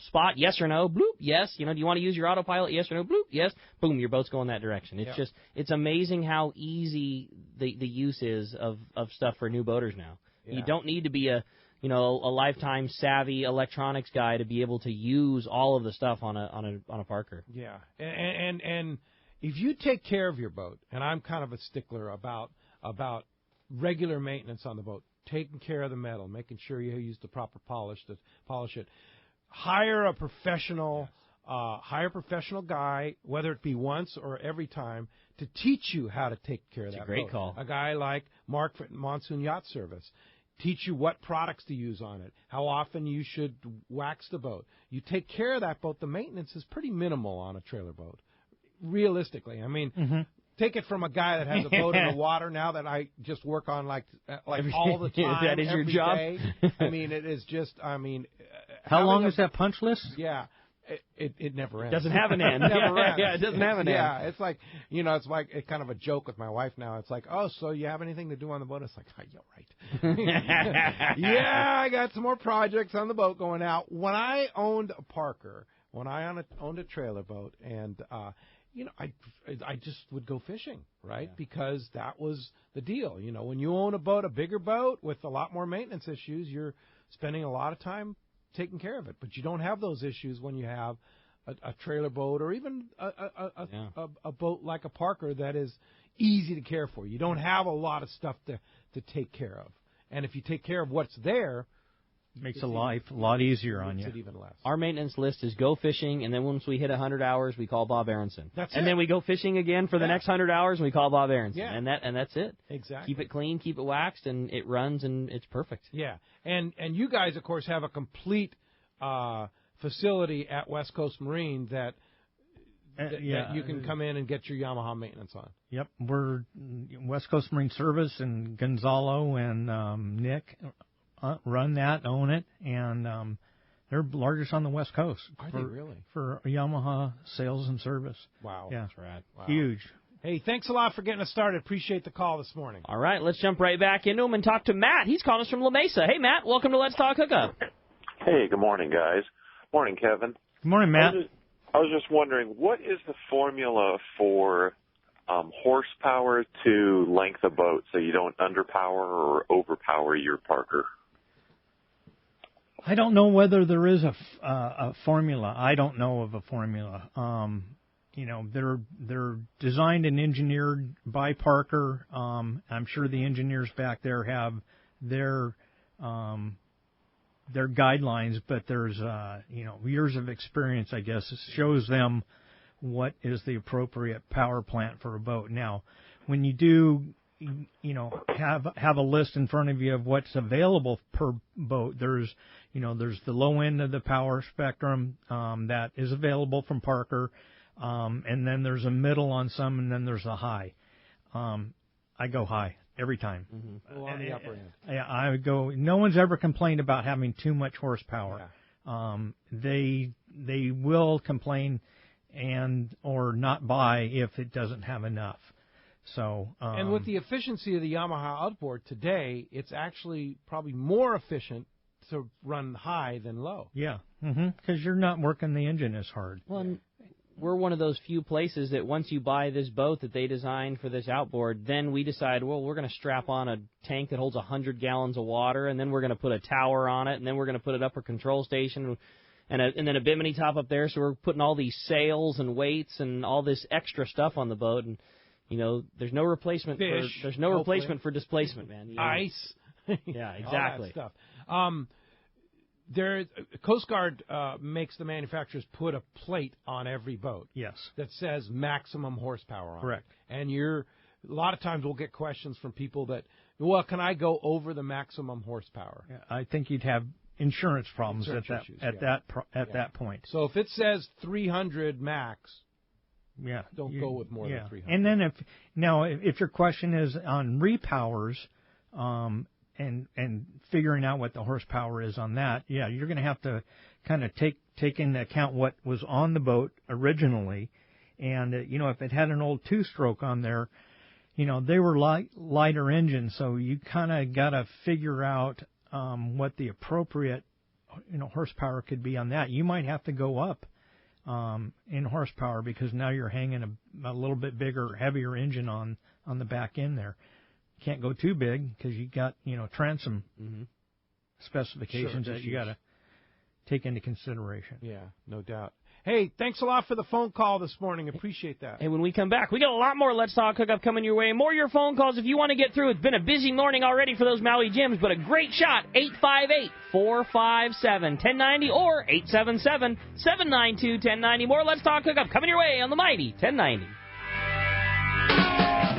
spot, yes or no, bloop, yes. Do you want to use your autopilot, yes or no, bloop, yes, boom, your boat's going that direction. It's it's amazing how easy the use is of stuff for new boaters now. Yeah. You don't need to be a lifetime savvy electronics guy to be able to use all of the stuff on a Parker. Yeah, and if you take care of your boat, and I'm kind of a stickler about regular maintenance on the boat, taking care of the metal, making sure you use the proper polish to polish it. Hire a professional, guy, whether it be once or every time, to teach you how to take care of that boat. Great call. A guy like Mark at Monsoon Yacht Service. Teach you what products to use on it, how often you should wax the boat. You take care of that boat. The maintenance is pretty minimal on a trailer boat, realistically. I mean, take it from a guy that has a boat in the water now that I just work on like all the time. That is your job. Day. I mean, it is just, how long is that punch list? Yeah. It never ends. Doesn't have an end. It never ends. Yeah, it doesn't have an end. Yeah, it's like, it's kind of a joke with my wife now. It's like, oh, so you have anything to do on the boat? It's like, oh, you're right. Yeah, I got some more projects on the boat going out. When I owned a Parker, when I owned a trailer boat, and, I just would go fishing, right? Yeah. Because that was the deal. When you own a boat, a bigger boat with a lot more maintenance issues, you're spending a lot of time taking care of it, but you don't have those issues when you have a trailer boat or even a boat like a Parker that is easy to care for. You don't have a lot of stuff to take care of, and if you take care of what's there, makes life a lot easier on you. Makes it even less. Our maintenance list is go fishing, and then once we hit 100 hours, we call Bob Aronson. That's and it. then we go fishing again for the next 100 hours, and we call Bob Aronson. Yeah. And that's it. Exactly. Keep it clean, keep it waxed, and it runs, and it's perfect. Yeah. And you guys, of course, have a complete facility at West Coast Marine that you can come in and get your Yamaha maintenance on. Yep, we're West Coast Marine Service, and Gonzalo and Nick run that, own it, and they're largest on the West Coast. Are they really? For Yamaha sales and service. Wow. Yeah. That's rad. Wow. Huge. Hey, thanks a lot for getting us started. Appreciate the call this morning. All right, let's jump right back into him and talk to Matt. He's calling us from La Mesa. Hey, Matt, welcome to Let's Talk Hookup. Hey, good morning, guys. Morning, Kevin. Good morning, Matt. I was just wondering, what is the formula for horsepower to length of boat so you don't underpower or overpower your Parker? I don't know whether there is a formula. I don't know of a formula. They're designed and engineered by Parker. I'm sure the engineers back there have their guidelines, but there's years of experience, I guess, shows them what is the appropriate power plant for a boat. Now, when you do have a list in front of you of what's available per boat, there's the low end of the power spectrum that is available from Parker, and then there's a middle on some, and then there's a high. I go high every time. Mm-hmm. Well, on the upper end. Yeah, I would go. No one's ever complained about having too much horsepower. Yeah. They will complain or not buy if it doesn't have enough. So and with the efficiency of the Yamaha outboard today, it's actually probably more efficient to run high than low. Yeah, because you're not working the engine as hard. Well, we're one of those few places that once you buy this boat that they designed for this outboard, then we decide, well, we're going to strap on a tank that holds 100 gallons of water, and then we're going to put a tower on it, and then we're going to put an upper control station, and then a bimini top up there. So we're putting all these sails and weights and all this extra stuff on the boat, and there's no replacement. There's no replacement for displacement, man. Ice. Yeah, exactly. All that stuff. Coast Guard makes the manufacturers put a plate on every boat. Yes. That says maximum horsepower on Correct. it. And a lot of times we'll get questions from people that, well, can I go over the maximum horsepower? Yeah, I think you'd have insurance problems at that point. So if it says 300 max, don't go with more than 300. And then if your question is on repowers, and figuring out what the horsepower is on that, you're going to have to kind of take into account what was on the boat originally, and if it had an old two-stroke on there, they were lighter engines, so you kind of got to figure out what the appropriate horsepower could be on that. You might have to go up in horsepower because now you're hanging a little bit bigger, heavier engine on the back end there. Can't go too big because you got transom specifications that you got to take into consideration. Yeah, no doubt. Hey, thanks a lot for the phone call this morning. Appreciate that. Hey, when we come back, we got a lot more Let's Talk Hookup coming your way. More of your phone calls if you want to get through. It's been a busy morning already for those Maui gyms, but a great shot. 858-457-1090 or 877-792-1090. More Let's Talk Hookup coming your way on the mighty 1090.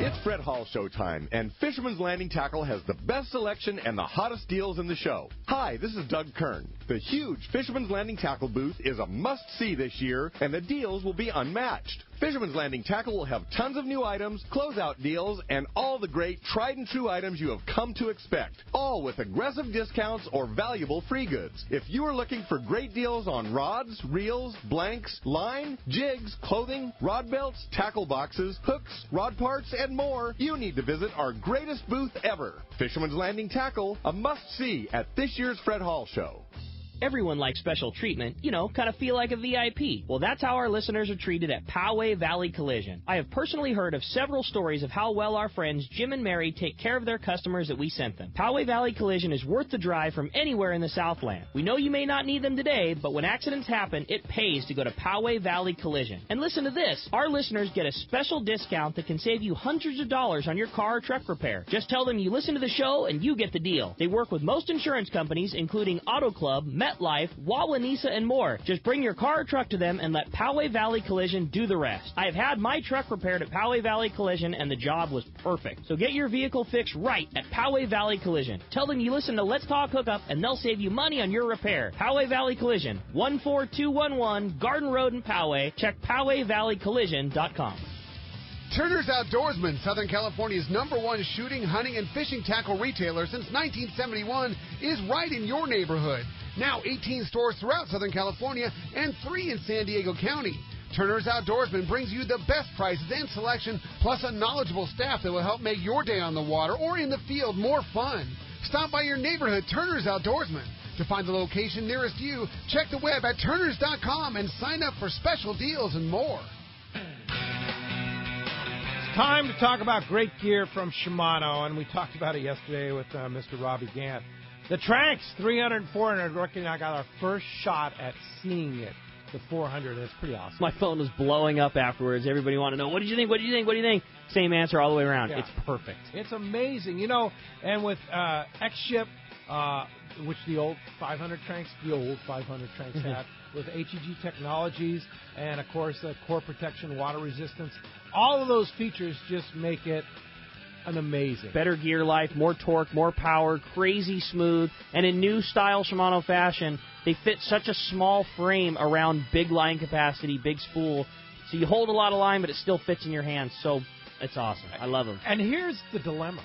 It's Fred Hall showtime, and Fisherman's Landing Tackle has the best selection and the hottest deals in the show. Hi, this is Doug Kern. The huge Fisherman's Landing Tackle booth is a must-see this year, and the deals will be unmatched. Fisherman's Landing Tackle will have tons of new items, closeout deals, and all the great tried-and-true items you have come to expect, all with aggressive discounts or valuable free goods. If you are looking for great deals on rods, reels, blanks, line, jigs, clothing, rod belts, tackle boxes, hooks, rod parts, and more, you need to visit our greatest booth ever. Fisherman's Landing Tackle, a must-see at this year's Fred Hall Show. Everyone likes special treatment, kind of feel like a VIP. Well, that's how our listeners are treated at Poway Valley Collision. I have personally heard of several stories of how well our friends Jim and Mary take care of their customers that we sent them. Poway Valley Collision is worth the drive from anywhere in the Southland. We know you may not need them today, but when accidents happen, it pays to go to Poway Valley Collision. And listen to this. Our listeners get a special discount that can save you hundreds of dollars on your car or truck repair. Just tell them you listen to the show and you get the deal. They work with most insurance companies, including Auto Club, Met MetLife, Wawanesa, and more. Just bring your car or truck to them and let Poway Valley Collision do the rest. I have had my truck repaired at Poway Valley Collision, and the job was perfect. So get your vehicle fixed right at Poway Valley Collision. Tell them you listen to Let's Talk Hookup, and they'll save you money on your repair. Poway Valley Collision, 14211 Garden Road in Poway. Check PowayValleyCollision.com. Turner's Outdoorsman, Southern California's #1 shooting, hunting, and fishing tackle retailer since 1971, is right in your neighborhood. Now 18 stores throughout Southern California and 3 in San Diego County. Turner's Outdoorsman brings you the best prices and selection, plus a knowledgeable staff that will help make your day on the water or in the field more fun. Stop by your neighborhood Turner's Outdoorsman. To find the location nearest you, check the web at turners.com and sign up for special deals and more. Time to talk about great gear from Shimano, and we talked about it yesterday with Mr. Robbie Gant. The Tranx 300 and 400, Ricky and I got our first shot at seeing it, the 400. It's pretty awesome. My phone was blowing up afterwards. Everybody wanted to know, what did you think, what do you think, what do you think? Same answer all the way around. Yeah. It's perfect. It's amazing. And with X-Ship, which the old 500 Tranx had, with HEG Technologies, and, of course, the core protection, water resistance. All of those features just make it an amazing. Better gear life, more torque, more power, crazy smooth, and in new style Shimano fashion, they fit such a small frame around big line capacity, big spool, so you hold a lot of line, but it still fits in your hands. So it's awesome. I love them. And here's the dilemma.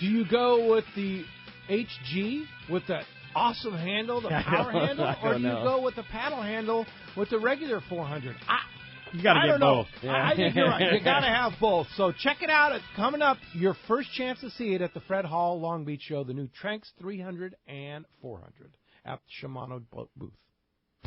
Do you go with the HG, with the awesome handle, the power handle, or do you go with the paddle handle with the regular 400? You got to get both. Yeah. I think you're right. You got to have both. So check it out. It's coming up. Your first chance to see it at the Fred Hall Long Beach show, the new Tranx 300 and 400 at the Shimano booth.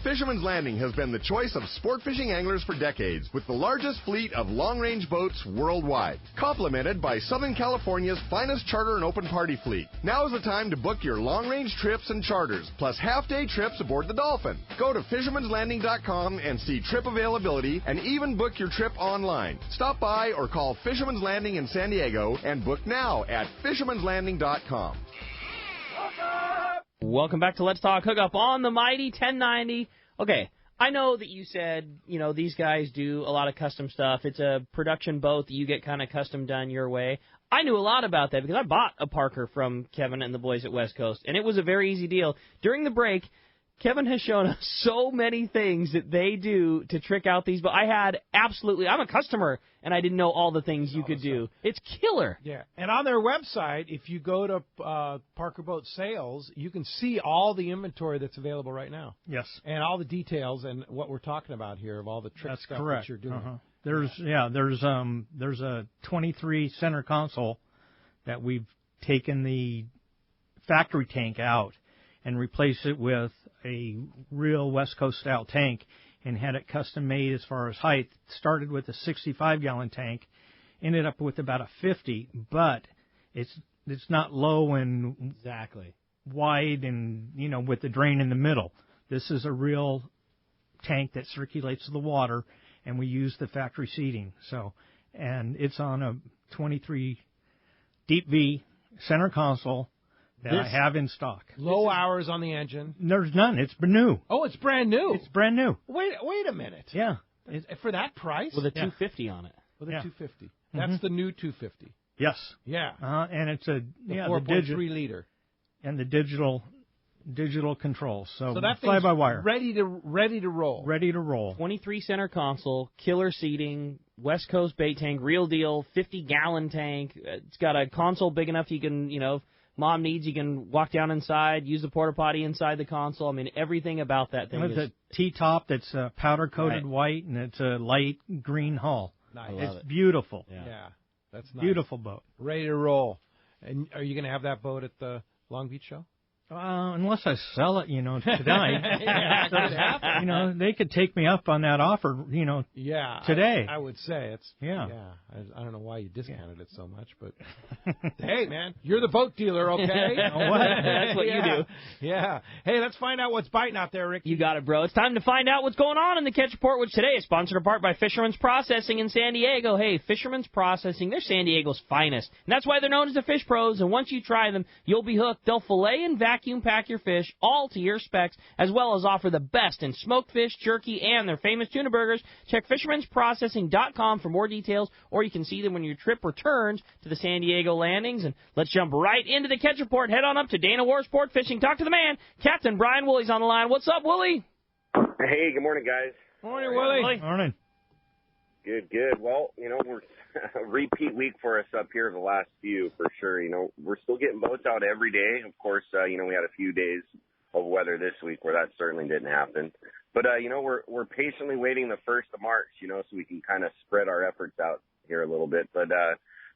Fisherman's Landing has been the choice of sport fishing anglers for decades, with the largest fleet of long-range boats worldwide, complemented by Southern California's finest charter and open party fleet. Now is the time to book your long-range trips and charters, plus half-day trips aboard the Dolphin. Go to fishermanslanding.com and see trip availability, and even book your trip online. Stop by or call Fisherman's Landing in San Diego and book now at fishermanslanding.com. Welcome back to Let's Talk Hookup on the Mighty 1090. Okay, I know that you said, these guys do a lot of custom stuff. It's a production boat that you get kind of custom done your way. I knew a lot about that because I bought a Parker from Kevin and the boys at West Coast, and it was a very easy deal. During the break, Kevin has shown us so many things that they do to trick out these, but I'm a customer, and I didn't know all the things you could do. It's killer. Yeah, and on their website, if you go to Parker Boat Sales, you can see all the inventory that's available right now. Yes. And all the details and what we're talking about here of all the trick stuff that you're doing. Uh-huh. There's a 23 center console that we've taken the factory tank out and replaced it with a real West Coast style tank and had it custom made as far as height. Started with a 65-gallon tank, ended up with about a 50, but it's not low and wide and with the drain in the middle. This is a real tank that circulates the water, and we use the factory seating. And it's on a 23 Deep V center console that I have in stock. Low hours on the engine. There's none. It's new. Oh, it's brand new. It's brand new. Wait a minute. Yeah. For that price? With a 250 on it. With a 250. That's the new 250. Yes. Yeah. And it's the 4.3 liter. And the digital controls. So that fly by wire. Ready to roll. Ready to roll. 23 center console, killer seating, West Coast bait tank, real deal, 50-gallon tank. It's got a console big enough you can, Mom needs, you can walk down inside, use the porta potty inside the console. I mean, everything about that thing. With a T-top that's powder-coated white, and it's a light green hull. Nice. It's beautiful. Yeah, that's nice. Beautiful boat. Ready to roll. And are you going to have that boat at the Long Beach show? Unless I sell it, tonight. They could take me up on that offer, today. I would say it's. Yeah. I don't know why you discounted it so much, but hey, Hey, man, you're the boat dealer, okay? That's what you do. Yeah. Hey, let's find out what's biting out there, Rick. You got it, bro. It's time to find out what's going on in the Catch Report, which today is sponsored in part by Fisherman's Processing in San Diego. Hey, Fisherman's Processing, they're San Diego's finest. And that's why they're known as the Fish Pros. And once you try them, you'll be hooked. They'll fillet and vacuum pack your fish, all to your specs, as well as offer the best in smoked fish, jerky, and their famous tuna burgers. Check fishermansprocessing.com for more details, or you can see them when your trip returns to the San Diego landings. And let's jump right into the Catch Report. Head on up to Dana War Sport Fishing. Talk to the man, Captain Brian Woolley's on the line. What's up, Woolley? Hey, good morning, guys. Morning, Woolley. Morning. Good. Well, we're a repeat week for us up here the last few, for sure. We're still getting boats out every day. Of course, we had a few days of weather this week where that certainly didn't happen. But, we're patiently waiting the 1st of March, so we can kind of spread our efforts out here a little bit. But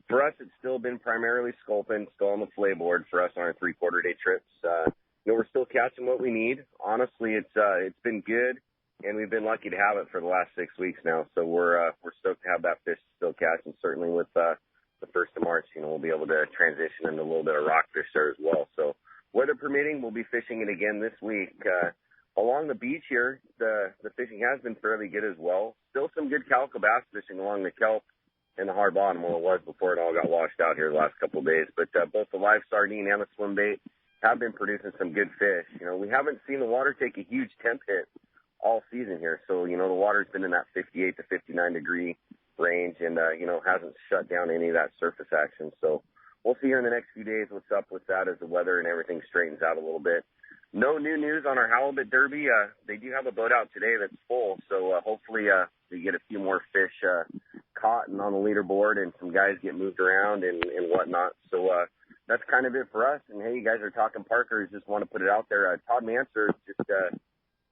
for us, it's still been primarily sculpin, still on the fillet board for us on our 3/4-day trips. We're still catching what we need. Honestly, it's been good, and we've been lucky to have it for the last 6 weeks now. So we're stoked to have that fish still catch, and certainly with the 1st of March, we'll be able to transition into a little bit of rockfish there as well. So weather permitting, we'll be fishing it again this week. Along the beach here, the fishing has been fairly good as well. Still some good calico bass fishing along the kelp and the hard bottom, well, it was before it all got washed out here the last couple of days. But both the live sardine and the swim bait have been producing some good fish. We haven't seen the water take a huge temp hit all season here. So, the water's been in that 58 to 59 degree range and, hasn't shut down any of that surface action. So we'll see here in the next few days what's up with that as the weather and everything straightens out a little bit. No new news on our halibut derby. They do have a boat out today that's full. So hopefully we get a few more fish caught and on the leaderboard and some guys get moved around and whatnot. So that's kind of it for us. And, hey, you guys are talking Parkers. Just want to put it out there. Todd Manser just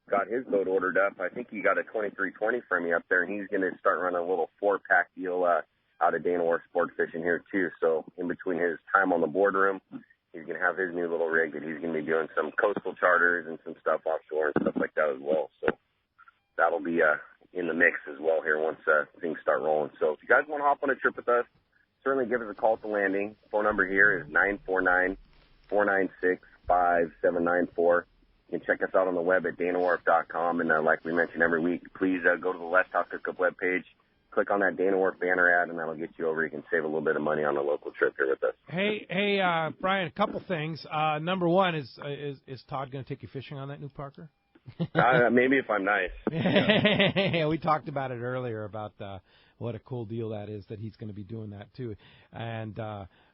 got his boat ordered up. I think he got a 2320 from me up there, and he's going to start running a little 4-pack deal out of Dana War Sport Fishing here, too. So in between his time on the boardroom, he's going to have his new little rig that he's going to be doing some coastal charters and some stuff offshore and stuff like that as well. So that'll be in the mix as well here once things start rolling. So if you guys want to hop on a trip with us, certainly give us a call at the landing. Phone number here is 949-496-5794. You can check us out on the web at danawharf.com. And like we mention every week, please go to the Let's Talk Hookup webpage. Click on that Dana Wharf banner ad, and that'll get you over. You can save a little bit of money on a local trip here with us. Hey, Brian, a couple things. Number one, is Todd going to take you fishing on that new Parker? Maybe if I'm nice. Yeah, we talked about it earlier about what a cool deal that is that he's going to be doing that too, and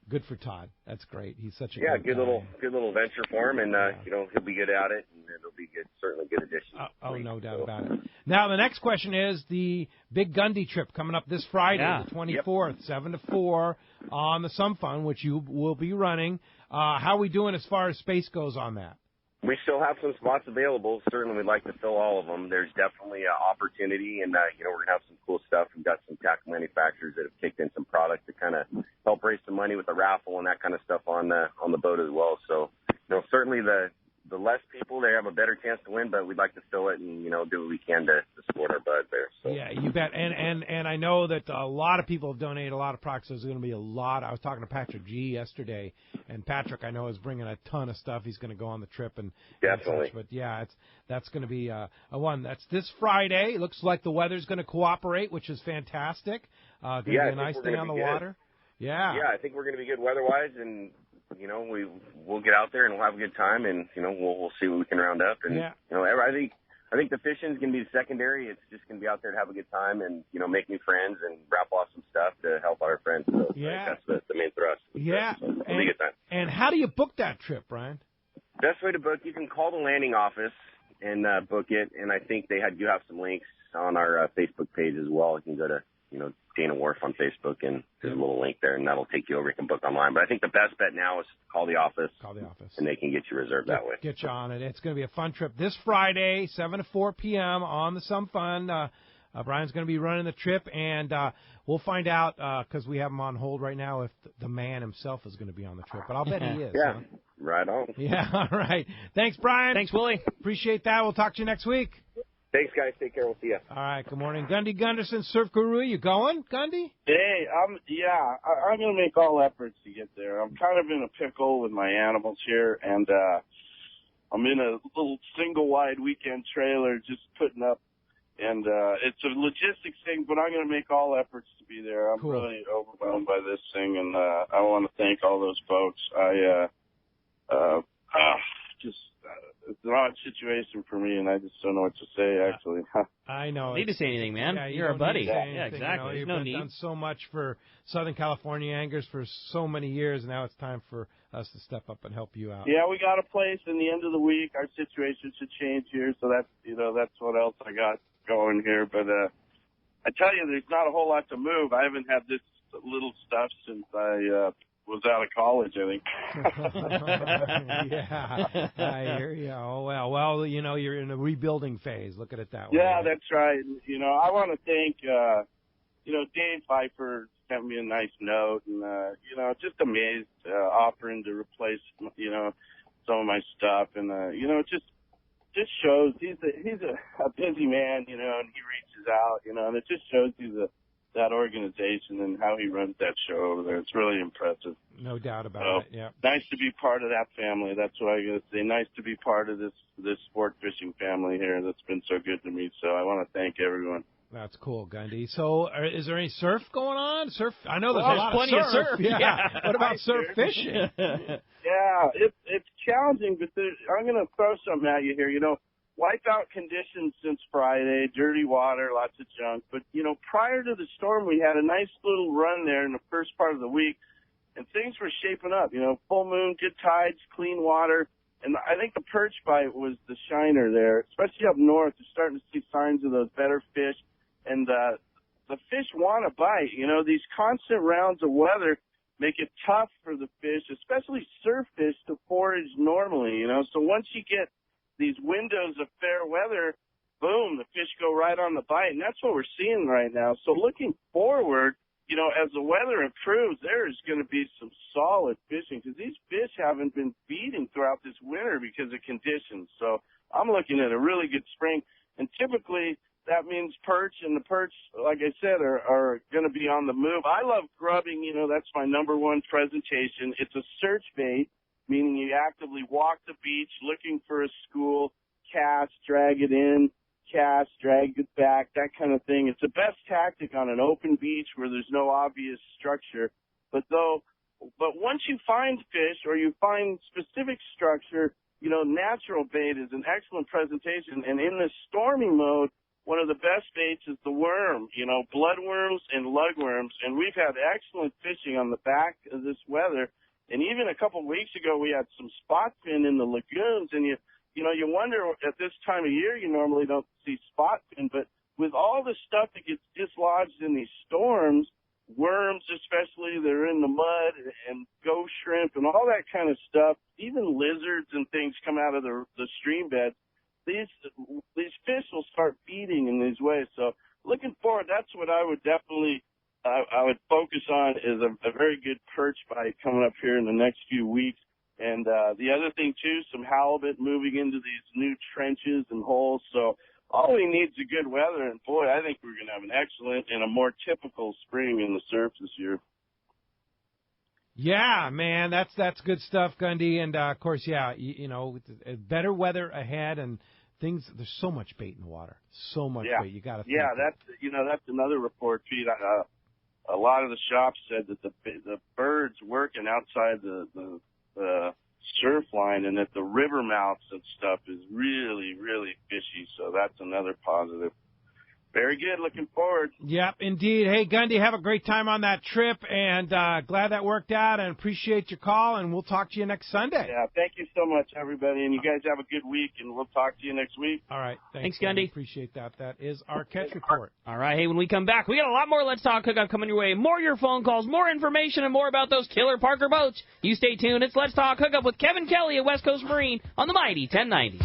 good for Todd. That's great. He's such a good little venture for him, and he'll be good at it, and it'll be good, certainly good addition. No doubt about it. Now the next question is the Big Gundy trip coming up this Friday, the 24th, 7 to 4 on the Some Fun, which you will be running. How are we doing as far as space goes on that? We still have some spots available. Certainly, we'd like to fill all of them. There's definitely an opportunity, and we're going to have some cool stuff. We've got some tackle manufacturers that have kicked in some product to kind of help raise some money with the raffle and that kind of stuff on the boat as well. So, certainly the less people, they have a better chance to win, but we'd like to fill it and do what we can to support our bud there. So. Yeah, you bet. And I know that a lot of people have donated a lot of products. There's going to be a lot. I was talking to Patrick G yesterday, and Patrick, I know, is bringing a ton of stuff. He's going to go on the trip and definitely. And such. But yeah, that's going to be a one. That's this Friday. It looks like the weather's going to cooperate, which is fantastic. Going to be a nice day on the water. Yeah. Yeah, I think we're going to be good weather-wise, and we'll get out there and we'll have a good time, and we'll see what we can round up. And I think the fishing's going to be the secondary. It's just going to be out there to have a good time and make new friends and wrap off some stuff to help our friends. So that's the main thrust. Yeah, so it'll be a good time. And how do you book that trip, Brian? Best way to book, you can call the landing office and book it. And I think they do have some links on our Facebook page as well. You can go to Dana Wharf on Facebook, and there's a little link there, and that'll take you over. You can book online. But I think the best bet now is to call the office. And they can get you reserved that way. Get you on it. It's going to be a fun trip this Friday, 7 to 4 p.m. on the Some Fun. Brian's going to be running the trip, and we'll find out, because we have him on hold right now, if the man himself is going to be on the trip. But I'll bet he is. Yeah, huh? Right on. Yeah, all right. Thanks, Brian. Thanks, Willie. Appreciate that. We'll talk to you next week. Thanks, guys. Take care. We'll see you. All right, good morning. Gundy Gunderson, Surf Guru. You going, Gundy? Hey, I'm going to make all efforts to get there. I'm kind of in a pickle with my animals here, and I'm in a little single-wide weekend trailer just putting up, and it's a logistics thing, but I'm going to make all efforts to be there. I'm really overwhelmed by this thing, and I want to thank all those folks. It's an odd situation for me, and I just don't know what to say, actually. I know. You don't need to say anything, man. Yeah, You're a buddy. Yeah, exactly. You've no need. done so much for Southern California anglers for so many years, and now it's time for us to step up and help you out. Yeah, we got a place in the end of the week. Our situation should change here, so that's what else I got going here. But I tell you, there's not a whole lot to move. I haven't had this little stuff since I was out of college, I think. Yeah, I hear you. Oh, well, you're in a rebuilding phase. Look at it that way. Yeah, that's right. I want to thank, Dave Pfeiffer sent me a nice note, and, just amazed, offering to replace, some of my stuff, and, it just shows he's a busy man, and he reaches out, and it just shows you that organization and how he runs that show over there. It's really impressive. No doubt about it, yeah. Nice to be part of that family. That's what I got to say. Nice to be part of this sport fishing family here that's been so good to me. So I want to thank everyone. That's cool, Gundy. So is there any surf going on? Surf? I know there's a lot plenty of surf. Yeah. What about surf fishing? Yeah, it's challenging, but I'm going to throw something at you here. Wipeout conditions since Friday, dirty water, lots of junk. But, prior to the storm, we had a nice little run there in the first part of the week, and things were shaping up. Full moon, good tides, clean water. And I think the perch bite was the shiner there, especially up north. You're starting to see signs of those better fish. And the fish want to bite. These constant rounds of weather make it tough for the fish, especially surf fish, to forage normally, So once you get these windows of fair weather, boom, the fish go right on the bite. And that's what we're seeing right now. So looking forward, as the weather improves, there is going to be some solid fishing because these fish haven't been feeding throughout this winter because of conditions. So I'm looking at a really good spring. And typically that means perch, and the perch, like I said, are going to be on the move. I love grubbing. That's my number one presentation. It's a search bait, meaning you actively walk the beach looking for a school, cast, drag it in, cast, drag it back, that kind of thing. It's the best tactic on an open beach where there's no obvious structure. But once you find fish or you find specific structure, natural bait is an excellent presentation. And in the stormy mode, one of the best baits is the worm, bloodworms and lugworms. And we've had excellent fishing on the back of this weather. And even a couple of weeks ago, we had some spot fin in the lagoons, and you wonder at this time of year you normally don't see spot fin, but with all the stuff that gets dislodged in these storms, worms especially, they're in the mud, and ghost shrimp and all that kind of stuff, even lizards and things come out of the stream beds. These fish will start feeding in these ways. So looking forward, that's what I would definitely I would focus on is a very good perch bite coming up here in the next few weeks. And the other thing, too, some halibut moving into these new trenches and holes. So all we need is a good weather. And, boy, I think we're going to have an excellent and a more typical spring in the surf this year. Yeah, man, that's good stuff, Gundy. And, of course, yeah, better weather ahead and things. There's so much bait in the water. So much bait. You got to think. Yeah, that's another report, Pete. A lot of the shops said that the birds working outside the surf line and that the river mouths and stuff is really, really fishy. So that's another positive. Very good. Looking forward. Yep, indeed. Hey, Gundy, have a great time on that trip, and glad that worked out, and appreciate your call, and we'll talk to you next Sunday. Yeah, thank you so much, everybody, and you guys have a good week, and we'll talk to you next week. All right. Thanks, Gundy. Appreciate that. That is our catch report. All right. Hey, when we come back, we got a lot more Let's Talk Hookup coming your way. More your phone calls, more information, and more about those killer Parker boats. You stay tuned. It's Let's Talk Hookup with Kevin Kelly at West Coast Marine on the Mighty 1090.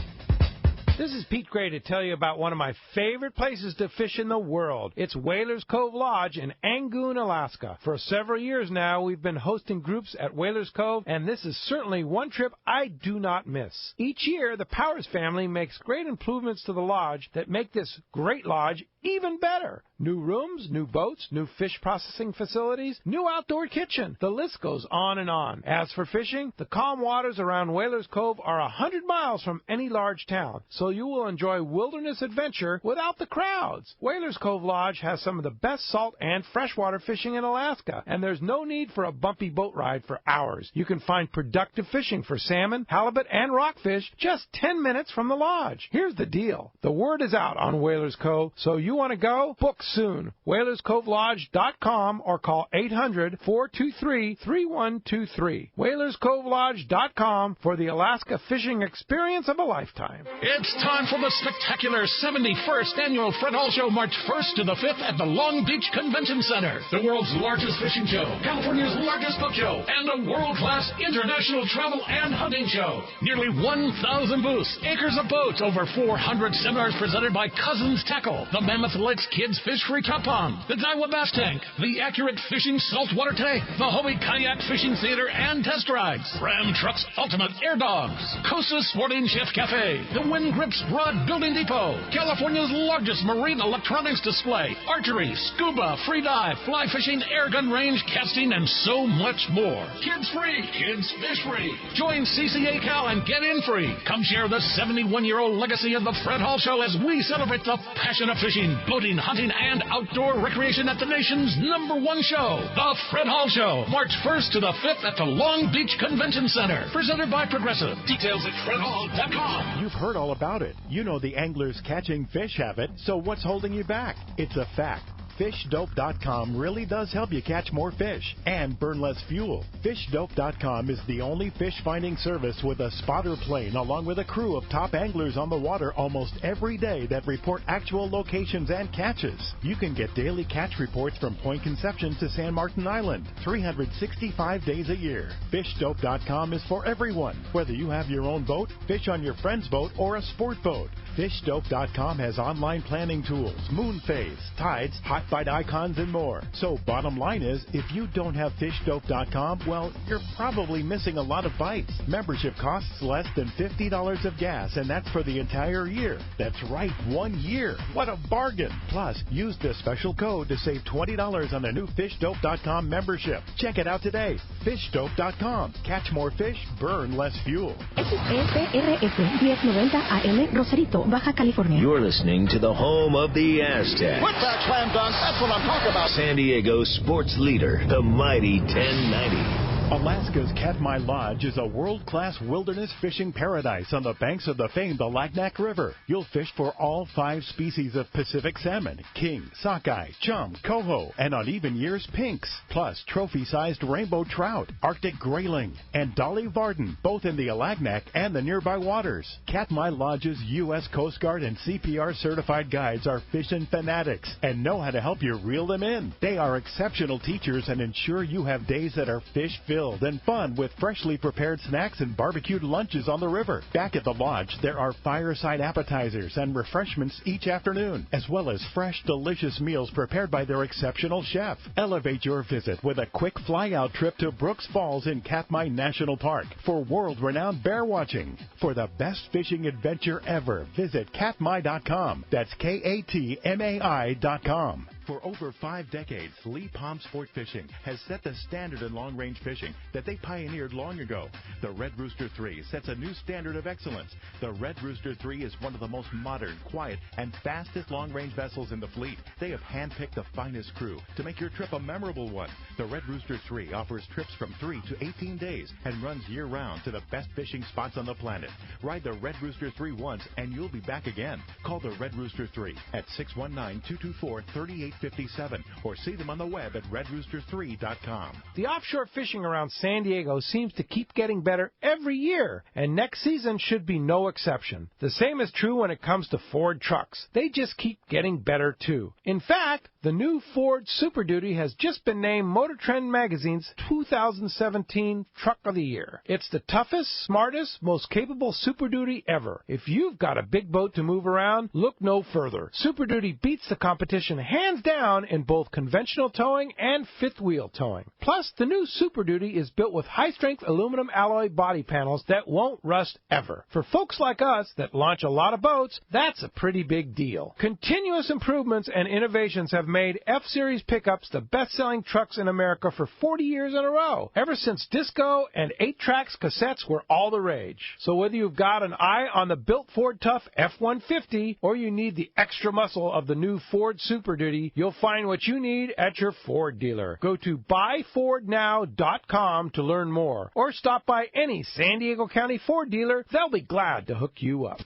This is Pete Gray to tell you about one of my favorite places to fish in the world. It's Whalers Cove Lodge in Angoon, Alaska. For several years now, we've been hosting groups at Whalers Cove, and this is certainly one trip I do not miss. Each year, the Powers family makes great improvements to the lodge that make this great lodge even better. New rooms, new boats, new fish processing facilities, new outdoor kitchen. The list goes on and on. As for fishing, the calm waters around Whalers Cove are 100 miles from any large town, so you will enjoy wilderness adventure without the crowds. Whalers Cove Lodge has some of the best salt and freshwater fishing in Alaska, and there's no need for a bumpy boat ride for hours. You can find productive fishing for salmon, halibut, and rockfish just 10 minutes from the lodge. Here's the deal. The word is out on Whalers Cove, so you want to go? Book soon. WhalersCoveLodge.com or call 800-423-3123. WhalersCoveLodge.com for the Alaska fishing experience of a lifetime. It's time for the spectacular 71st Annual Fred Hall Show, March 1st to the 5th at the Long Beach Convention Center. The world's largest fishing show, California's largest boat show, and a world-class international travel and hunting show. Nearly 1,000 booths, acres of boats, over 400 seminars presented by Cousins Tackle, the Mammoth Lakes Kids Fish Free Top Pond, the Daiwa Bass Tank, the Accurate Fishing Saltwater Tank, the Hobie Kayak Fishing Theater and Test Rides, Ram Trucks Ultimate Air Dogs, Costa Sporting Chef Cafe, the Wind Grips Rod Building Depot, California's largest marine electronics display, archery, scuba, free dive, fly fishing, air gun range, casting, and so much more. Kids free, kids fish free. Join CCA Cal and get in free. Come share the 71-year-old legacy of the Fred Hall Show as we celebrate the passion of fishing, boating, hunting, and outdoor recreation at the nation's #1 show, the Fred Hall Show, March 1st to the 5th at the Long Beach Convention Center. Presented by Progressive. Details at fredhall.com. You've heard all about it. You know the anglers catching fish have it, so what's holding you back? It's a fact. FishDope.com really does help you catch more fish and burn less fuel. FishDope.com is the only fish finding service with a spotter plane along with a crew of top anglers on the water almost every day that report actual locations and catches. You can get daily catch reports from Point Conception to San Martin Island, 365 days a year. FishDope.com is for everyone, whether you have your own boat, fish on your friend's boat, or a sport boat. FishDope.com has online planning tools, moon phase, tides, hot bite icons, and more. So bottom line is, if you don't have FishDope.com, well, you're probably missing a lot of bites. Membership costs less than $50 of gas, and that's for the entire year. That's right, 1 year. What a bargain. Plus, use this special code to save $20 on a new FishDope.com membership. Check it out today. FishDope.com. Catch more fish, burn less fuel. XEPRF 1090 AM Rosarito, Baja California. You're listening to the home of the Aztecs. With that slam dunk, that's what I'm talking about. San Diego sports leader, the mighty 1090. Alaska's Katmai Lodge is a world-class wilderness fishing paradise on the banks of the famed Alagnak River. You'll fish for all 5 species of Pacific salmon, king, sockeye, chum, coho, and on even years, pinks, plus trophy-sized rainbow trout, Arctic grayling, and Dolly Varden, both in the Alagnak and the nearby waters. Katmai Lodge's U.S. Coast Guard and CPR certified guides are fishing fanatics and know how to help you reel them in. They are exceptional teachers and ensure you have days that are fish-filled and fun with freshly prepared snacks and barbecued lunches on the river. Back at the lodge, there are fireside appetizers and refreshments each afternoon, as well as fresh, delicious meals prepared by their exceptional chef. Elevate your visit with a quick fly-out trip to Brooks Falls in Katmai National Park for world-renowned bear watching. For the best fishing adventure ever, visit katmai.com. That's KATMAI.com. For over 5 decades, Lee Palm Sport Fishing has set the standard in long-range fishing that they pioneered long ago. The Red Rooster 3 sets a new standard of excellence. The Red Rooster 3 is one of the most modern, quiet, and fastest long-range vessels in the fleet. They have handpicked the finest crew to make your trip a memorable one. The Red Rooster 3 offers trips from 3 to 18 days and runs year-round to the best fishing spots on the planet. Ride the Red Rooster 3 once, and you'll be back again. Call the Red Rooster 3 at 619-224-3857 or see them on the web at redrooster3.com. The offshore fishing around San Diego seems to keep getting better every year, and next season should be no exception. The same is true when it comes to Ford trucks. They just keep getting better, too. In fact, The new Ford Super Duty has just been named Motor Trend Magazine's 2017 Truck of the Year. It's the toughest, smartest, most capable Super Duty ever. If you've got a big boat to move around, look no further. Super Duty beats the competition hands down in both conventional towing and fifth wheel towing. Plus, the new Super Duty is built with high-strength aluminum alloy body panels that won't rust ever. For folks like us that launch a lot of boats, that's a pretty big deal. Continuous improvements and innovations have made F-Series pickups the best-selling trucks in America for 40 years in a row, ever since disco and 8-tracks cassettes were all the rage. So whether you've got an eye on the built Ford Tough F-150 or you need the extra muscle of the new Ford Super Duty, you'll find what you need at your Ford dealer. Go to buyfordnow.com to learn more, or stop by any San Diego County Ford dealer. They'll be glad to hook you up.